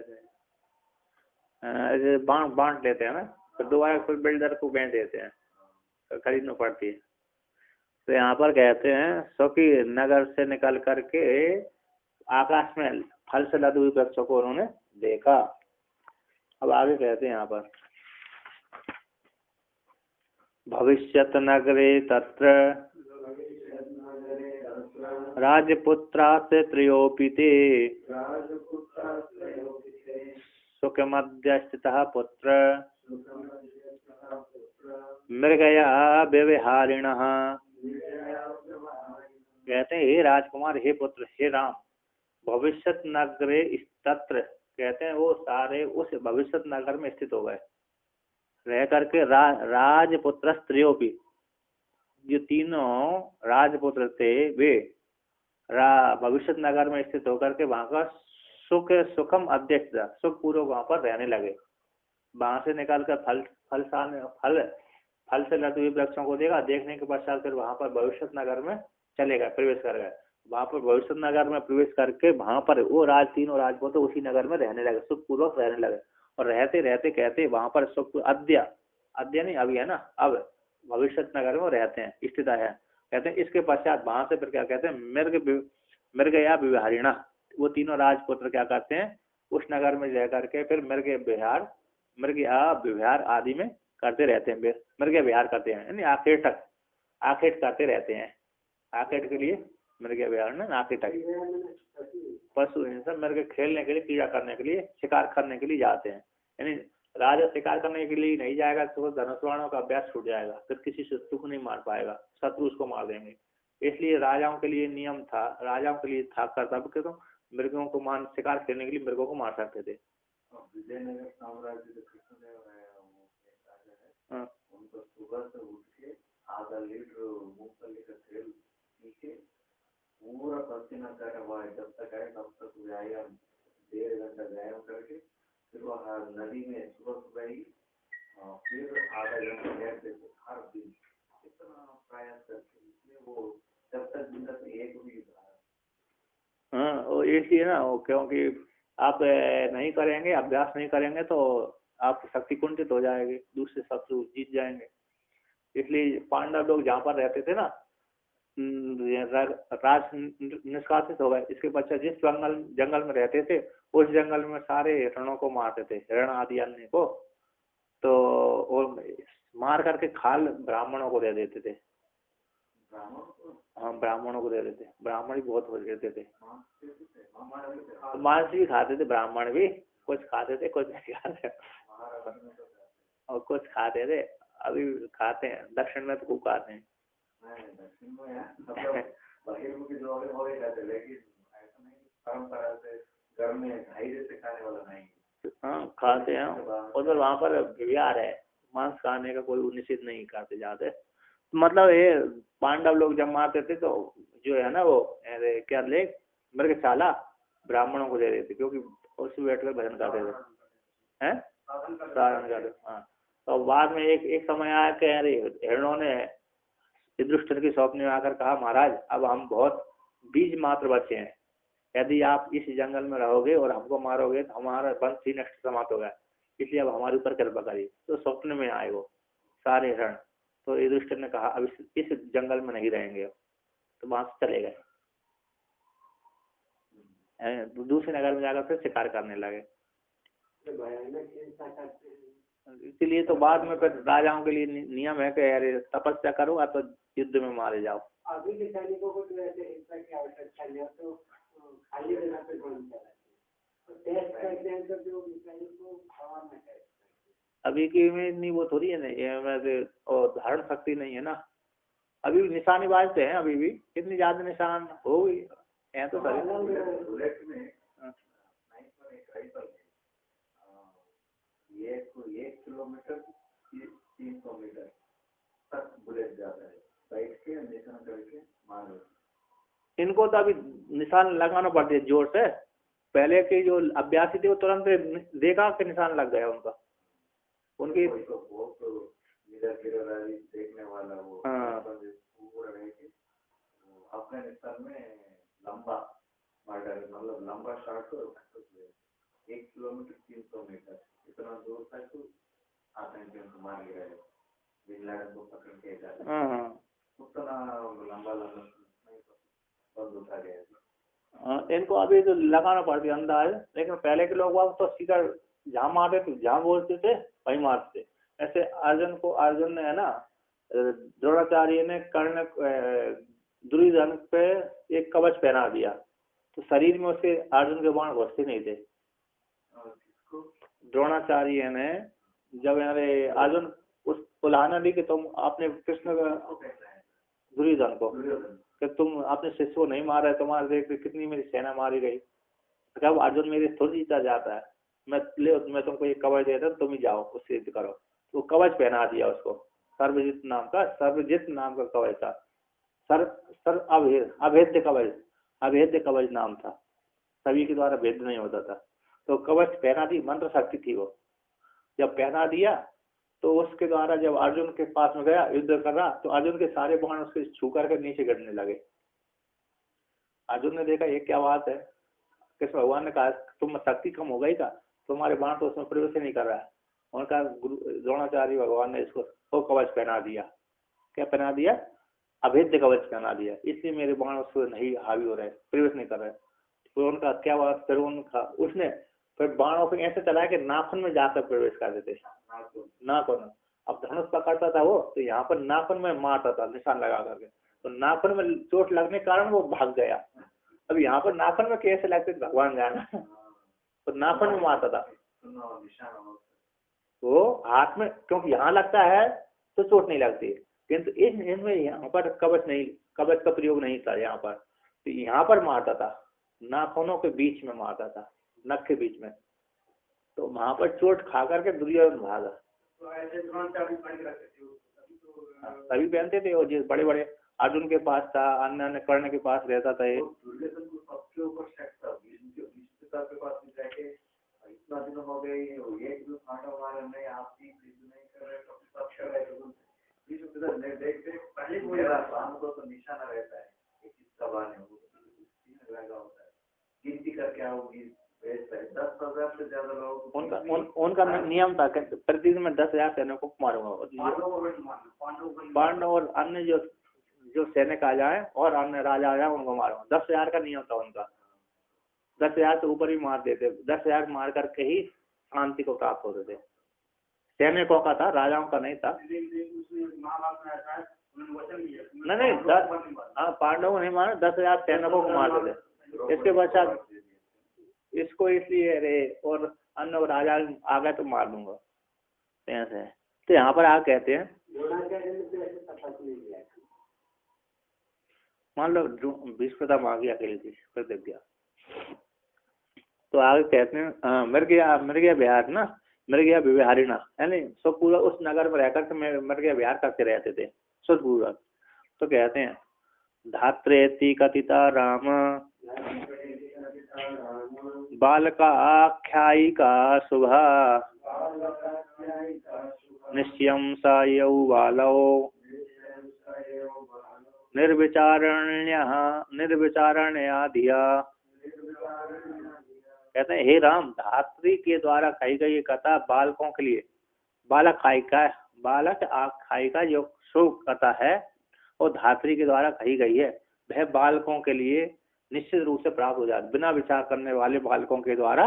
बांट लेते हैं ना, तो दोबारा कोई बिल्डर को बेच देते हैं, तो खरीदना पड़ती है। तो यहाँ पर कहते हैं शोकी नगर से निकल करके आकाश में फल से लदे हुए वृक्षों को उन्होंने देखा। अब आगे कहते हैं यहाँ पर, भविष्यत नगरे तत्र राजपुत्रास्य त्रयोपिते सुखमद्य स्थितः पुत्र मृगया व्यवहारिणः। कहते हैं हे राजकुमार, हे पुत्र, हे राम, भविष्यत नगरे तत्र, कहते हैं वो सारे उस भविष्यत नगर में स्थित हो गए, रह करके राजपुत्र स्त्रियों, जो तीनों राजपुत्र थे वे भविष्यत नगर में स्थित होकर के वहां का सुखम अध्यक्ष, सुख पूर्वक वहां पर रहने लगे। वहां से निकाल कर फल से लदे हुए वृक्षों को देखा, देखने के पश्चात फिर वहां पर भविष्यत नगर में चले गए, प्रवेश कर गए। वहां पर भविष्यत नगर में प्रवेश करके वहां पर वो तीनों राजपुत्र उसी नगर में रहने लगे, सुख पूर्वक रहने लगे। और रहते रहते कहते वहां पर सुख अद्य नहीं अभी है ना, अब भविष्य नगर में रहते हैं, स्थित है। कहते हैं इसके पश्चात वहां से फिर क्या कहते हैं, मृग या विहारिणा, वो तीनों राजपुत्र क्या करते हैं, उस नगर में रह करके फिर मृग या विहार आदि में करते रहते हैं, मृग या विहार करते हैं, यानी आखेट तक आखेट करते रहते हैं। आखेट के लिए मृग या विहार ना, आखेट तक पशु हिंसा मृग खेलने के लिए, क्रीड़ा करने के लिए, शिकार करने के लिए जाते हैं। यानी राजा शिकार करने के लिए नहीं जाएगा तो धनुष बाणों का अभ्यास छूट जाएगा, फिर किसी शत्रु को नहीं मार पाएगा, शत्रु उसको मार देंगे। इसलिए राजाओं के लिए नियम था, राजाओं के लिए था कर्तव्य कि तो मृगों को शिकार खेलने के लिए मृगों को मार सकते थे।
विजयनगर साम्राज्य जो कृष्णदेवराय वो एक राजा है,
हाँ।
उनको सुबह से उठ के आधा लीटर मूंगफली का तेल पी के पूरा पसीना कर हुआ है, जब तक आए तब तक व्यायाम 1.5 घंटा व्यायाम करके फिर वह नदी में सुबह सुबह ही फिर आधा घंटा बैठते थे हर दिन, इतना प्रयास करके, इसलिए वो जब तक जिंदा से एक भी
हाँ, वो इसलिए ना, क्योंकि आप नहीं करेंगे, अभ्यास नहीं करेंगे तो आपकी शक्ति कुंठित हो जाएगी, दूसरे शत्रु जीत जाएंगे। इसलिए पांडव लोग जहाँ पर रहते थे ना, राज निष्कासित हो गए। इसके पश्चात जिस जंगल में रहते थे, उस जंगल में सारे हिरणों को मारते थे, हिरण आदि अन्य को, तो और मार करके खाल ब्राह्मणों को दे देते थे। हाँ, ब्राह्मणों को दे देते, ब्राह्मण भी बहुत हो देते थे, मांस भी खाते थे ब्राह्मण भी, कुछ खाते थे कुछ नहीं खाते, और कुछ खाते थे, अभी खाते हैं, दक्षिण में तो खूब खाते हैं। हाँ, खाते हैं उधर, वहाँ पर विहार है, मांस खाने का कोई निषेध नहीं करते जाते। मतलब ये पांडव लोग जब मारते थे तो जो है ना वो क्या ले मृगशाला ब्राह्मणों को दे देते, क्योंकि उसमें बैठ कर भजन करते थे, हैं साधन करते। हाँ, तो बाद में एक समय आया कि अरे हिरणों ने युधिष्ठिर की स्वप्न में आकर कहा, महाराज अब हम बहुत बीज मात्र बचे हैं, यदि आप इस जंगल में रहोगे और हमको मारोगे तो हमारा वंश ही नष्ट समाप्त होगा, इसलिए अब हमारे ऊपर कृपा करिए। तो स्वप्न में आए वो सारे हिरण, तो युधिष्ठिर ने कहा अब इस जंगल में नहीं रहेंगे, तो वहां से चले गए, तो दूसरे नगर में जाकर फिर शिकार करने लगे। इसीलिए तो बाद में फिर राजाओं के लिए नियम है कि अरे तपस्या करो या तो युद्ध में मारे जाओ।
अभी के सैनिकों को तो ऐसे हिंसा की आवश्यकता नहीं है, तो खाली जगह पे ढूंढ चलाते, तो टेस्ट करते हैं तो जो मिसाइल को हवा में टेस्ट,
अभी की में इतनी वो थोड़ी है ना, ये और धारण शक्ति नहीं है ना, अभी भी निशाने बाजते हैं, अभी भी इतनी ज्यादा निशान हो गई है तो सर।
बुलेट में एक राइफल है, 1 किलोमीटर 300 मीटर तक बुलेट जाता है, बैठ के निशान करके मारो।
इनको तो अभी निशान लगाना पड़ता है जोर से, पहले के जो अभ्यासी थे वो तुरंत देखा कि निशान लग गया उनका, उनकी
देखने वाला वो।
हाँ,
अफगानिस्तान में लंबा मॉडल, मतलब लंबा शॉट 1 किलोमीटर 300 मीटर इतना दूर तक तो आतंकियों को मार गिरा है, बिन लादेन को पकड़ के जाते हैं, उतना लंबा बंद उठा गया।
इनको अभी तो लगाना पड़ती है अंदाज, लेकिन पहले के लोग तो सीधा जहाँ मारते थे जहाँ बोलते थे वही मारते थे। ऐसे अर्जुन ने है ना, द्रोणाचार्य ने कर्ण दुर्योधन पे एक कवच पहना दिया, तो शरीर में उसके अर्जुन के बाण घुसते नहीं थे। द्रोणाचार्य ने जब अर्जुन उस उलाहना दी कि तुम आपने कृष्ण दुर्योधन को कि तुम अपने शिष्य को नहीं मारा है, तुम्हारे देख कितनी मेरी सेना मारी गई, जब अर्जुन मेरे थोड़ी जीता जाता है, मैं तुमको एक कवच देता हूँ, तुम ही जाओ उससे युद्ध करो। तो कवच पहना दिया उसको, सर्वजित नाम का कवच था, अभेद्य कवच नाम था, सभी के द्वारा भेद नहीं होता था। तो कवच पहना दी, मंत्र शक्ति थी वो, जब पहना दिया तो उसके द्वारा जब अर्जुन के पास में गया युद्ध कर रहा, तो अर्जुन के सारे बाण उसके छू करके नीचे गिरने लगे। अर्जुन ने देखा ये क्या बात है, कृष्ण भगवान ने कहा तुम शक्ति कम हो गई का, तुम्हारे बाण तो उसमें प्रवेश नहीं कर रहा है। उनका द्रोणाचार्य भगवान ने इसको वो कवच पहना दिया, क्या पहना दिया, अभेद्य कवच पहना दिया, इसलिए मेरे बाण उस पर नहीं हावी हो रहे, प्रवेश नहीं कर रहे। फिर उनका क्या हुआ, फिर उनका उसने फिर बाणों को ऐसे चलाया कि नाखून में जाकर प्रवेश कर देते, नाखून। अब धनुष पकड़ता था वो, तो यहाँ पर नाखून में मारता था निशान लगा करके, तो नाखून में चोट लगने के कारण वो भाग गया। अब यहाँ पर नाखून में कैसे लगते भगवान जाना, तो नाखून में मारता था वो हाथ में, क्योंकि यहाँ लगता है तो चोट नहीं लगती, किंतु इनमें यहाँ पर कवच नहीं, कवच का प्रयोग नहीं था यहाँ पर, तो यहाँ पर मारता था, नाखूनों के बीच में मारता था, नख के बीच में, तो वहां पर चोट खा करके दुर्योधन भागा। सभी पहनते थे, और जिस बड़े बड़े अर्जुन के पास था, अन्य अन्य कर्ण के पास रहता था,
इतना दिन हो गए, एक भी फाटा मारे नहीं, आप भी नहीं कर रहे, सब कर रहे, देखते पहले मेरा शाम को तो निशाना रहता है, किसका बान है वो लगा होता है, गिनती करके आओगी 10,000 से ज्यादा लोग,
उनका नियम था प्रतिदिन में 10,000 सैनिकों को मारूंगा, पांडव और अन्य जो सैनिक आ जाए और अन्य राजा आ जाए उनको मारूंगा। 10,000 का नियम था उनका, 10,000 से ऊपर भी मार देते, 10,000 मार करके ही शांति को प्राप्त होते थे। सैनिकों का था, राजाओं का नहीं था। नहीं 10, हाँ पांडवों को नहीं मारा, 10,000 सैनिकों को मार देते। इसके पश्चात इसको इसलिए रे और अन्य राजा आ गए तो मार दूंगा ऐसे। तो यहाँ पर आगे कहते हैं, मान लो विश्वता मांगी अकेले थी, फिर देख दिया, तो आगे कहते हैं मृग विहार ना, मृग विहारी ना, यानी सब पूरा उस नगर में रहकर के मृग विहार करते रहते थे सदपूर्वक। तो कहते हैं धात्रेति कथिता राम बालका आख्यायिका शुभा निश्चयं स यौ बालौ निर्विचारण्या धिया। कहते हैं हे राम, धात्री के द्वारा कही गई ये कथा बालकों के लिए, बालक आख्यायिका जो शुभ कथा है और धात्री के द्वारा कही गई है, वह बालकों के लिए निश्चित रूप से प्राप्त हो जाती, बिना विचार करने वाले बालकों के द्वारा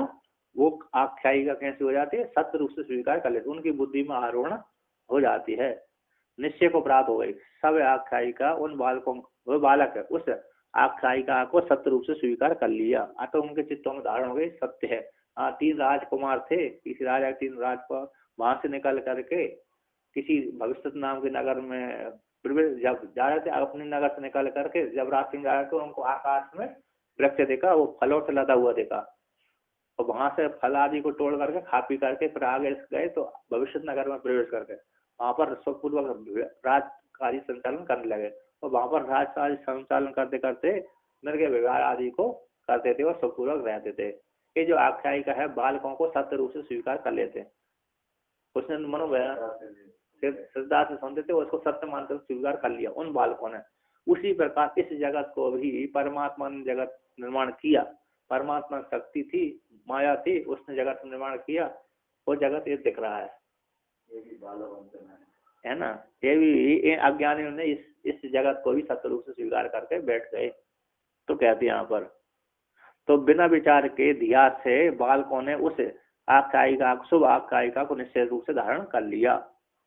वो आख्यायिका कैसे हो जाती है, सत्य रूप से स्वीकार कर लेते, उनकी बुद्धि में आरोहण हो जाती है, निश्चय को प्राप्त हो गई। सब आख्यायिका उन बालकों, वो बालक है उस आख्यायिका को सत्य रूप से स्वीकार कर लिया, तो उनके चित्तों में धारण हो गई, सत्य है। 3 राजकुमार थे, किसी राजा 3 राजकुमार वहां से निकल करके किसी भविष्य नाम के नगर में जब जा रहे थे, अपने नगर से निकल करके जब रात सिंह जा रहे थे, उनको आकाश में वृक्ष देखा, वो फलों से लदा हुआ देखा, और वहां से फल आदि को तोड़ करके खा पी करके फिर आगे गए, तो भविष्य नगर में प्रवेश करके वहां पर स्वपूर्वक राजकार्य संचालन करने लगे, और वहां पर राजकार्य संचालन करते करते मृग विहार आदि को करते थे और स्वपूर्वक रहते थे। ये जो आख्यायिका है बालकों को सत्य रूप से स्वीकार कर लेते, उसने श्रद्धा से सुनते थे, उसको सत्य मानकर स्वीकार कर लिया उन बालकों ने। उसी प्रकार इस जगत को भी परमात्मा ने जगत निर्माण किया, परमात्मा शक्ति थी, माया थी, उसने जगत निर्माण किया, वो जगत ये दिख रहा है,
ये भी बालवंतन
है ना। ये भी अज्ञानियों ने इस जगत को भी सत्य रूप से स्वीकार करके बैठ गए। तो कहते यहाँ पर, तो बिना विचार के धिया से बालकों ने उस आख्यायिका, शुभ आख्यायिका को निश्चय रूप से धारण कर लिया।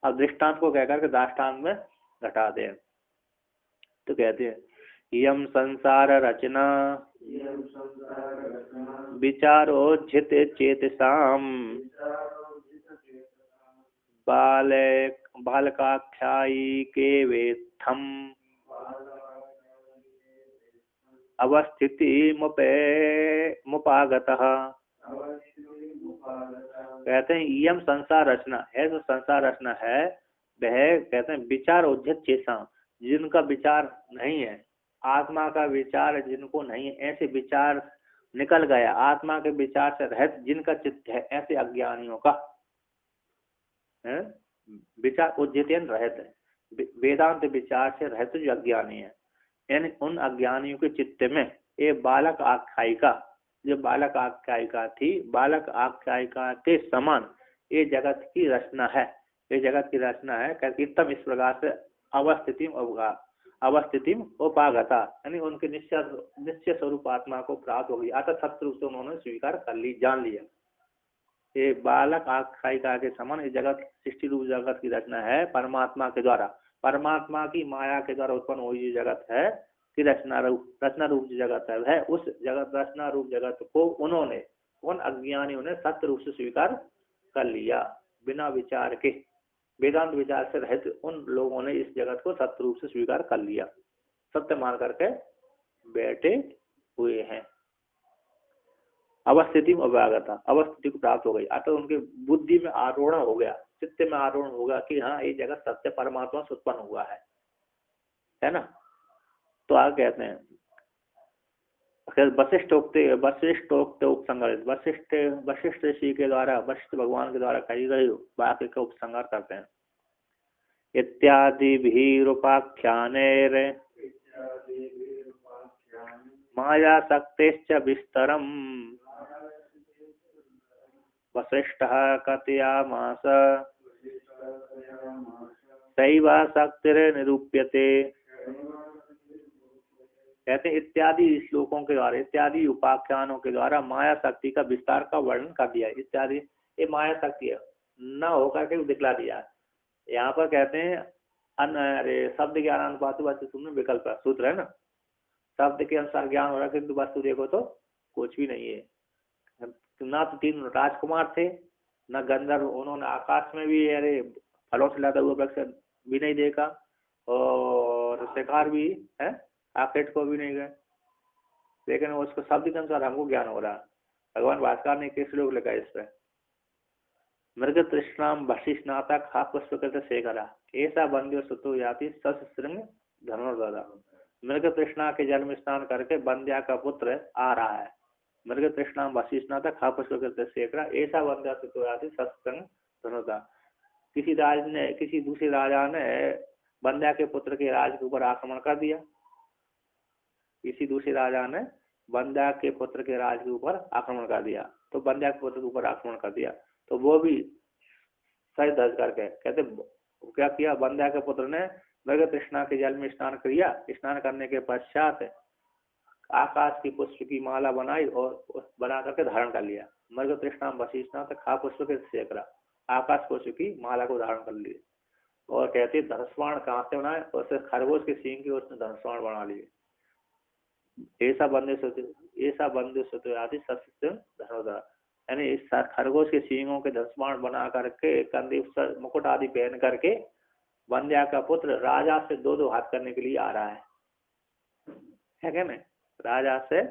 अब दृष्टांत को कहकर के दाष्टांत में घटा दे। तो कहते हैं यम संसार रचना विचारोज्झित चेतसाम बालकाख्यायी के वेत्थम अवस्थिति मुपागतः। कहते हैं यम संसार रचना है, जो संसार रचना है वह कहते हैं विचार उज्झित चेतसा, जिनका विचार नहीं है, आत्मा का विचार जिनको नहीं है, ऐसे विचार निकल गया, आत्मा के विचार से रहित जिनका चित्त है, ऐसे अज्ञानियों का विचार उज्जित रहित है, वेदांत विचार से रहित जो अज्ञानी है, यानी उन अज्ञानियों के चित्त में ये बालक आख्यायिका, जो बालक आख्यायिका थी, बालक आख्यायिका के समान ये जगत की रचना है, ये जगत की रचना है। कहते इस प्रकार से अवस्थितिम उपागता, यानी उनके निश्चय स्वरूप आत्मा को प्राप्त हो गई। अतः सत्य रूप से उन्होंने स्वीकार कर ली, जान लिया। ये बालक आख्यायिका के समान इस जगत सृष्टि रूप जगत की रचना है परमात्मा के द्वारा, परमात्मा की माया के द्वारा उत्पन्न हुई जो जगत है कि रचना रूप जो जगत है, वह उस जगत रचना रूप जगत को उन्होंने, उन अज्ञानियों ने सत्य रूप से स्वीकार कर लिया। बिना विचार के, वेदांत विचार से रहित उन लोगों ने इस जगत को सत्य रूप से स्वीकार कर लिया, सत्य मान करके बैठे हुए हैं। अवस्थिति में अव्यागता, अवस्थिति को प्राप्त हो गई। अतः उनके बुद्धि में आरोहण हो गया, चित्त में आरोहण होगा कि हाँ ये जगत सत्य परमात्मा से उत्पन्न हुआ है ना। तो आगे कहते हैं वशिष्ठोक्त उपसंहार, वशिष्ठ ऋषि के द्वारा, वशिष्ठ भगवान के द्वारा कही गई वाक्य का उपसंहार करते हैं। इत्यादि भीरुपाख्यानेर माया शक्तिश्च विस्तरम वशिष्ठः कथयामास सैवा शक्तिर्निरूप्यते। कहते इत्यादि श्लोकों के द्वारा, इत्यादि उपाख्यानों के द्वारा माया शक्ति का विस्तार का वर्णन कर दिया। इत्यादि ये माया शक्ति है न होकर के दिखला दिया। यहाँ पर कहते हैं अरे शब्द ज्ञान अनुपात तुमने विकल्प सूत्र है ना, शब्द के अनुसार ज्ञान हो रहा है किंतु वस्तु देखो तो कुछ भी नहीं है। ना तो 3 राजकुमार थे, न गंधर्व, उन्होंने आकाश में भी अरे फलों से लदा हुआ वृक्ष भी नहीं देखा, और शिकार भी है आखेट को भी नहीं गए, लेकिन उसको शब्द के अनुसार हमको ज्ञान हो रहा है। भगवान भास्कर ने किस श्लोक लिखा इस पर, मृग तृष्णाम भशिष्णाता खा पुष्पकृत शेखरा ऐसा बंध्यो सुतो याति सश्रृंग धनुर्धरा। मृग तृष्णा के जल में स्नान करके बंध्या का पुत्र आ रहा है। मृग तृष्णाम भशिष्णाता खा पुष्पकृत शेखरा ऐसा बंध्या सुतो याति सश्रृंग धनुर्धरा। किसी दूसरे राजा ने बंध्या के पुत्र के राज के ऊपर आक्रमण कर दिया। किसी दूसरे राजा ने बंध्या के पुत्र के राज के ऊपर आक्रमण कर दिया, तो बंध्या के पुत्र के ऊपर आक्रमण कर दिया, तो वो भी सर धज करके कहते क्या किया, बंध्या के पुत्र ने मृग तृष्णा के जल में स्नान किया। स्नान करने के पश्चात आकाश की पुष्प की माला बनाई और बना करके धारण कर लिया। मृग तृष्णा वशिष्ठा तो खा पुष्प के शेखरा, आकाश पुष्प की माला को धारण कर लिए। और कहते धनुष्बाण कहाँ से बनाए, उससे खरगोश के सींग की उसने धनुष्बाण बना लिए। ऐसा बंदे सत्य आदि सत्य धनुर्धर, यानी इस खरगोश के सींगों के धनुष्बाण बना करके कंधे मुकुट आदि पहन करके बंध्या का पुत्र राजा से 2-2 हाथ करने के लिए आ रहा है क्या नहीं, राजा से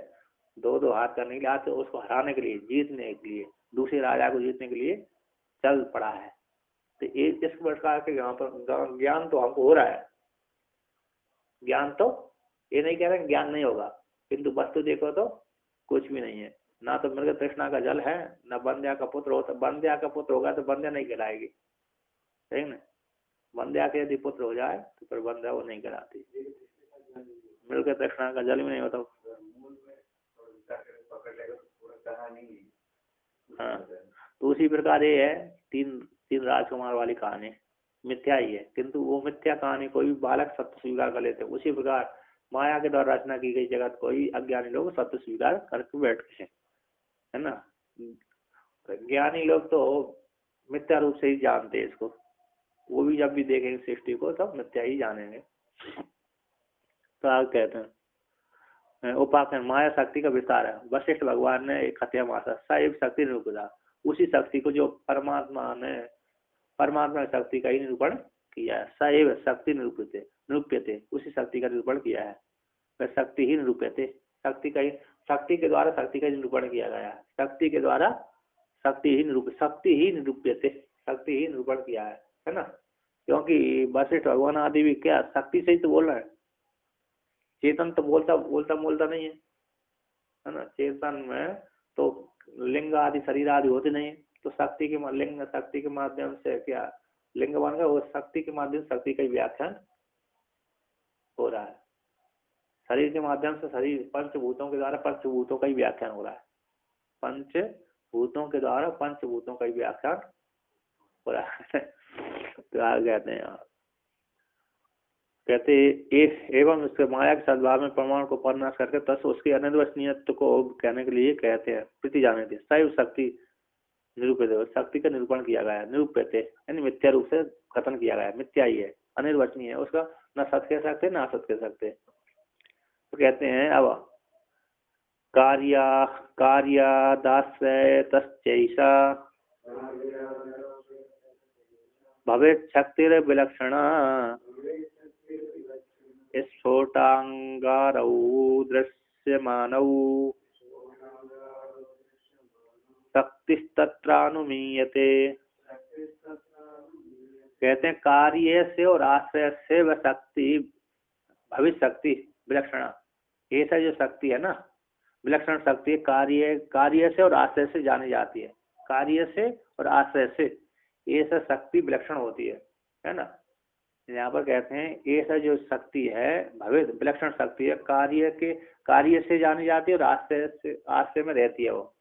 2-2 हाथ करने के लिए आते, उसको हराने के लिए, जीतने के लिए, दूसरे राजा को जीतने के लिए चल पड़ा है। तो इस प्रकार के यहाँ पर ज्ञान तो हमको हो रहा है, ज्ञान तो ये नहीं कह रहे ज्ञान नहीं होगा, किंतु वस्तु देखो तो कुछ भी नहीं है। ना तो मृग तृष्णा का जल है, ना बंध्या का पुत्र हो। तो बंध्या का पुत्र होगा तो बंध्या नहीं कहलाएगी, सही ना। बंध्या के यदि पुत्र हो जाए तो फिर बंध्या वो नहीं कहलाती। मृग तृष्णा का जल भी नहीं होता। हाँ, तो उसी प्रकार ये है तीन राजकुमार वाली कहानी मिथ्या ही है, किंतु वो मिथ्या कहानी कोई भी बालक सत्य स्वीकार कर लेते हैं। उसी प्रकार माया के द्वारा रचना की गई जगत को ही अज्ञानी लोग सत्य स्वीकार करके बैठते हैं, है ना। ज्ञानी लोग तो मिथ्या रूप से ही जानते हैं इसको, वो भी जब भी देखेंगे सृष्टि को तब मिथ्या ही जानेंगे। तो आगे कहते हैं उपाख्यान माया शक्ति का विस्तार है। वशिष्ठ भगवान ने खत्या मासा साइव शक्ति निरूपता, उसी शक्ति को जो परमात्मा शक्ति का ही निरूपण किया है। सैव शक्ति निरूप्यते, उसी शक्ति का निरूपण किया है। वह शक्ति ही निरूप्यते, शक्ति के द्वारा शक्ति का निरूपण किया गया है। शक्ति के द्वारा शक्ति ही निरूप्यते, शक्ति ही निरूपण किया है ना। क्योंकि वशिष्ठ भगवान आदि भी क्या शक्ति से ही तो बोल रहे हैं। चेतन तो बोलता नहीं है ना। चेतन में तो लिंग आदि शरीर आदि होते नहीं, तो शक्ति के लिंग शक्ति के माध्यम से क्या लिंग बन गया, वो शक्ति के माध्यम से शक्ति का व्याख्यान हो रहा है। शरीर के माध्यम से शरीर पंचभूतों के द्वारा पंचभूतों का ही व्याख्यान हो रहा है। पंचभूतों के द्वारा पंचभूतों का ही व्याख्यान हो रहा है। तो आगे कहते हैं कहते एवं उसके माया के सद्भाव में प्रमाण को परनाश करके तस उसके अनिर्वचनीयत्व को कहने के लिए कहते हैं। प्रीति जाने थे सैव शक्ति निरूपित है, शक्ति का निरूपण किया गया है, निरूपित है यानी मिथ्या रूप से कथन किया गया है, मिथ्या ही है, अनिर्वचनीय है, उसका न सत्य कह सकते न असत कह सकते। तो कहते हैं अब कार्यादाश्रय तस्चैषा भवेत् शक्तिर विलक्षणा स्फोटांगारौ दृश्यमानौ शक्तिस्तत्रानुमीयते। कहते हैं कार्य से और आश्रय से वह शक्ति भविष्य शक्ति विलक्षणा, ऐसा जो शक्ति है ना विलक्षण शक्ति कार्य से और आश्रय से जानी जाती है, कार्य से और आश्रय से ऐसा शक्ति विलक्षण होती है ना। यहाँ पर कहते हैं ऐसा जो शक्ति है भविष्य विलक्षण शक्ति है, कार्य से जानी जाती है और आश्रय में रहती है। वो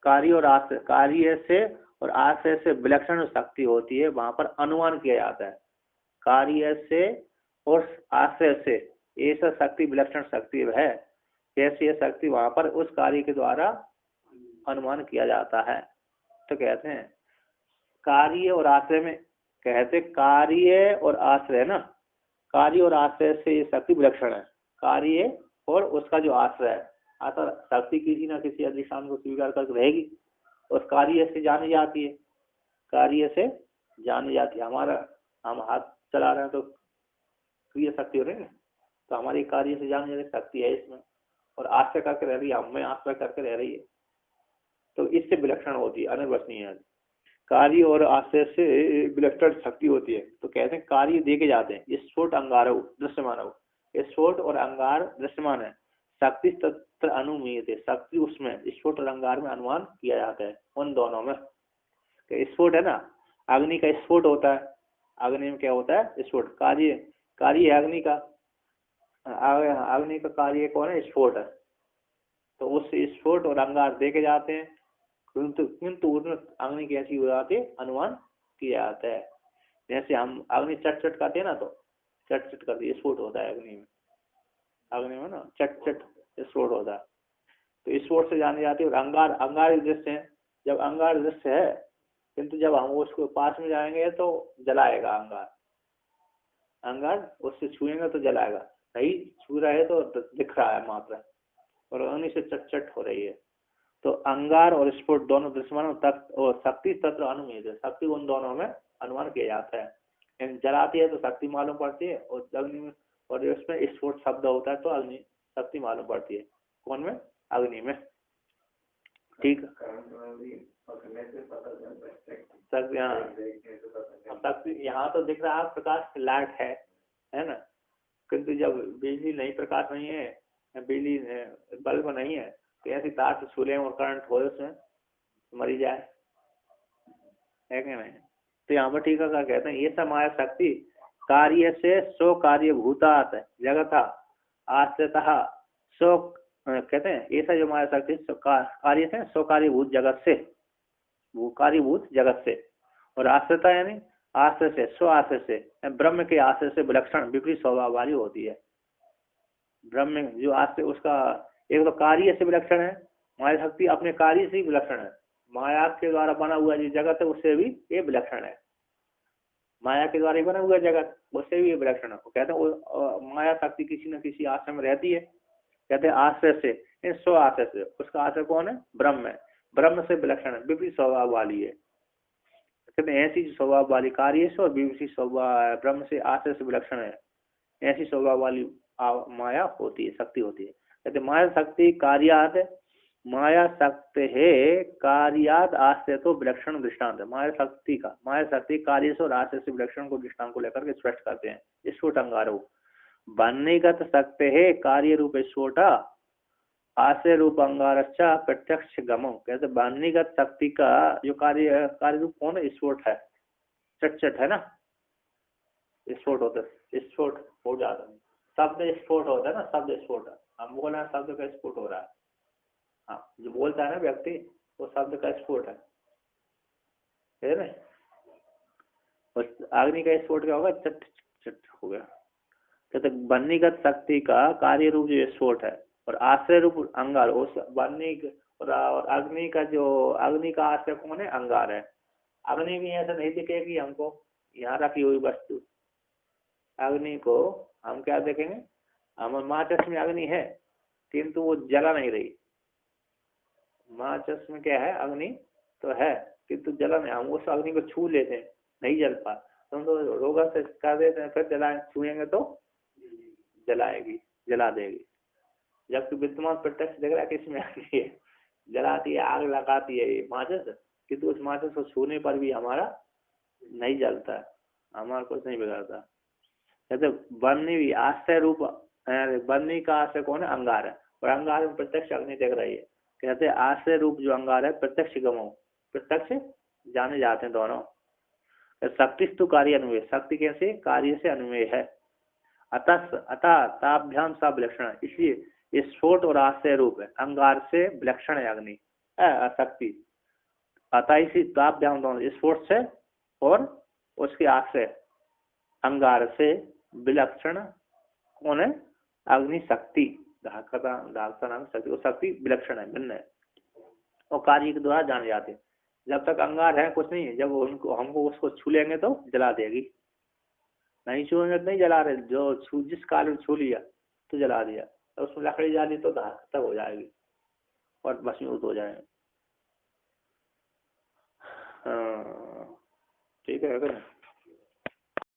कार्य से और आश्रय से विलक्षण शक्ति होती है, वहां पर अनुमान किया जाता है। कार्य से और आश्रय से ऐसा शक्ति विलक्षण शक्ति है, कैसी है शक्ति वहां पर उस कार्य के द्वारा अनुमान किया जाता है। तो कहते हैं कार्य और आश्रय में, कहते कार्य और आश्रय ना, कार्य और आश्रय से ये शक्ति विलक्षण है, कार्य और उसका जो आश्रय है, अतः शक्ति किसी न किसी अधिष्ठान को स्वीकार करके रहेगी, उस कार्य से जानी जाती है, कार्य से जानी जाती है। हमारा हम हाथ चला रहे हैं तो क्रिय शक्ति हो रही है, तो हमारी कार्य से जानी जाती शक्ति है इसमें, और आश्रय करके रह रही है, हमें आश्रय करके रह रही है, तो इससे विलक्षण होती है, अनिर्वचनीय है। कार्य और आश्रय से विलक्षण शक्ति होती है। तो कहते हैं कार्य देखे जाते हैं, स्फोट अंगार दृश्यमान हो, स्फोट और अंगार दृश्यमान है, शक्ति तत्र अनुमीयत है, शक्ति उसमें स्फोट और अंगार में अनुमान किया जाता है, उन दोनों में। स्फोट है ना, अग्नि का स्फोट होता है, अग्नि में क्या होता है स्फोट, कार्य अग्नि का, अग्नि का कार्य कौन है स्फोट है, तो उस स्फोट और अंगार देखे जाते हैं, किंतु उसमें अग्नि कैसी हो जाती है अनुमान किया जाता है। जैसे हम अग्नि चट चट करते हैं ना, तो चट चट करती स्फोट होता है अग्नि में ना, चट चट स्फोट होता है, तो स्फोट से जानी जाती है। और अंगार दृश्य है, जब अंगार दृश्य है किंतु जब हम उसको पास में जाएंगे तो जलाएगा, अंगार उससे छुएंगे तो जलाएगा, नहीं छू रहा है तो दिख रहा है मात्र, और अग्नि से चट चट हो रही है। तो अंगार और स्फोट दोनों दृश्यमान और शक्ति तत्र अनुमीत है, शक्ति उन दोनों में अनुमान किया जाता है। जलाती है तो शक्ति मालूम पड़ती है, और अग्नि में और उसमें स्फोट शब्द होता है तो अग्नि शक्ति मालूम पड़ती है, कौन में अग्नि में। ठीक शक्ति यहाँ तो दिख रहा है प्रकाश लाइट है ना, किंतु जब बिजली नहीं, प्रकाश नहीं है, बिजली बल्ब नहीं है, तो ऐसी तार से छूले और करंट हो उसमें मरी जाए, है कि नहीं। तो यहाँ पर ठीक है कहते हैं ये सब माया शक्ति कार्य से सो कार्य भूतात जगत आश्रितः सो, कहते हैं ऐसा जो माया शक्ति कार्य से सो कार्यभूत जगत से, वो कार्यभूत जगत से, और आश्रिता यानी आश्रय से, स्व आश्रय से, ब्रह्म के आश्रय से विलक्षण विपरीत स्वभाव वाली होती है। ब्रह्म जो आश्रय उसका एक तो कार्य से विलक्षण है, माया शक्ति अपने कार्य से ही विलक्षण है, माया के द्वारा बना हुआ जो जगत है उससे भी ये विलक्षण है, माया के द्वारा ही बना हुआ जगत उससे भी ये विलक्षण है। कहते हैं माया शक्ति किसी न किसी आश्रय में रहती है, कहते हैं आश्रय से, स्व आश्रय से, उसका आश्रय कौन है ब्रह्म है, ब्रह्म से विलक्षण है, विपरीत स्वभाव वाली है। कहते हैं ऐसी स्वभाव वाली कार्य से और विपरीत स्वभाव ब्रह्म से आश्रय से विलक्षण है, ऐसी स्वभाव वाली माया होती है, शक्ति होती है। कहते माया शक्ति कार्यात, माया शक्ति है कार्यात आश्रय तो विलक्षण दृष्टांत है। माया शक्ति कार्य से और आश्रय से विलक्षण को दृष्टांत को लेकर के स्पष्ट करते हैं। स्फोट अंगारो बननेगत शक्ति है कार्य रूप स्फोटा आश्रय रूप अंगारच्छा प्रत्यक्ष गमो। कहते बननेगत शक्ति का जो कार्य रूप कौन है स्फोट है, चट है ना, स्फोट होता है, स्फोट हो जाता है, शब्द स्फोट होता है ना, शब्द स्फोट, हम बोल रहे हैं शब्द का स्फोट हो रहा है, हाँ जो बोलता है ना व्यक्ति वो शब्द का स्फोट है ना। अग्नि का स्फोट क्या होगा, चट चट हो गया। कहते बन्नीगत शक्ति का कार्य रूप जो स्फोट है और आश्रय रूप अंगार, उस बन्नी और अग्नि का जो अग्नि का आश्रय कौन है? अंगार है। अग्नि भी ऐसा नहीं दिखेगी हमको, यहाँ रखी हुई वस्तु। अग्नि को हम क्या देखेंगे? हम माचिस में अग्नि है किंतु वो जला नहीं रही। माचिस में क्या है? अग्नि तो है किंतु जला नहीं। हम उस अग्नि को छू लेते हैं, नहीं जल पा, तो हम तो रोगा से कर देते हैं, फिर जलाए, छुएंगे तो जलाएगी, जला देगी। जबकि विद्यमान प्रत्यक्ष देख रहा है किसमें अग्नि है, जलाती है, आग लगाती है ये माचिस, किंतु उस माचिस को छूने पर भी हमारा नहीं जलता, हमारा कुछ नहीं बिगड़ता। कहते बन्नी भी आश्रय रूप, बन्नी का आश्रय कौन है? अंगार है, और अंगार में प्रत्यक्ष अग्नि देख रही है। कहते आश्रय रूप जो अंगार है प्रत्यक्ष गमो, प्रत्यक्ष जाने जाते हैं दोनों। शक्ति तो कार्य अनुमेय, शक्ति कैसे? कार्य से अनुमेय है। अतः ताभ्याम सा विलक्षण, इसलिए ये स्फोट और आश्रय रूप है, अंगार से विलक्षण है अग्नि शक्ति। अतः इसी ताभ्याम दोनों, स्फोट से और उसके आश्रय अंगार से विलक्षण कौन है? अग्नि शक्ति, शक्ति, वो शक्ति विलक्षण है, भिन्न है, और कार्य के द्वारा जाने जाते। जब तक अंगार है कुछ नहीं है, जब उनको हमको उसको छू लेंगे तो जला देगी, नहीं छूएंगे तो नहीं जला रहे। जो जिस काल में छू लिया तो जला दिया, तो उसमें लकड़ी डाली तो खत्म हो जाएगी और भस्मीभूत हो जाएंगे। हाँ ठीक है।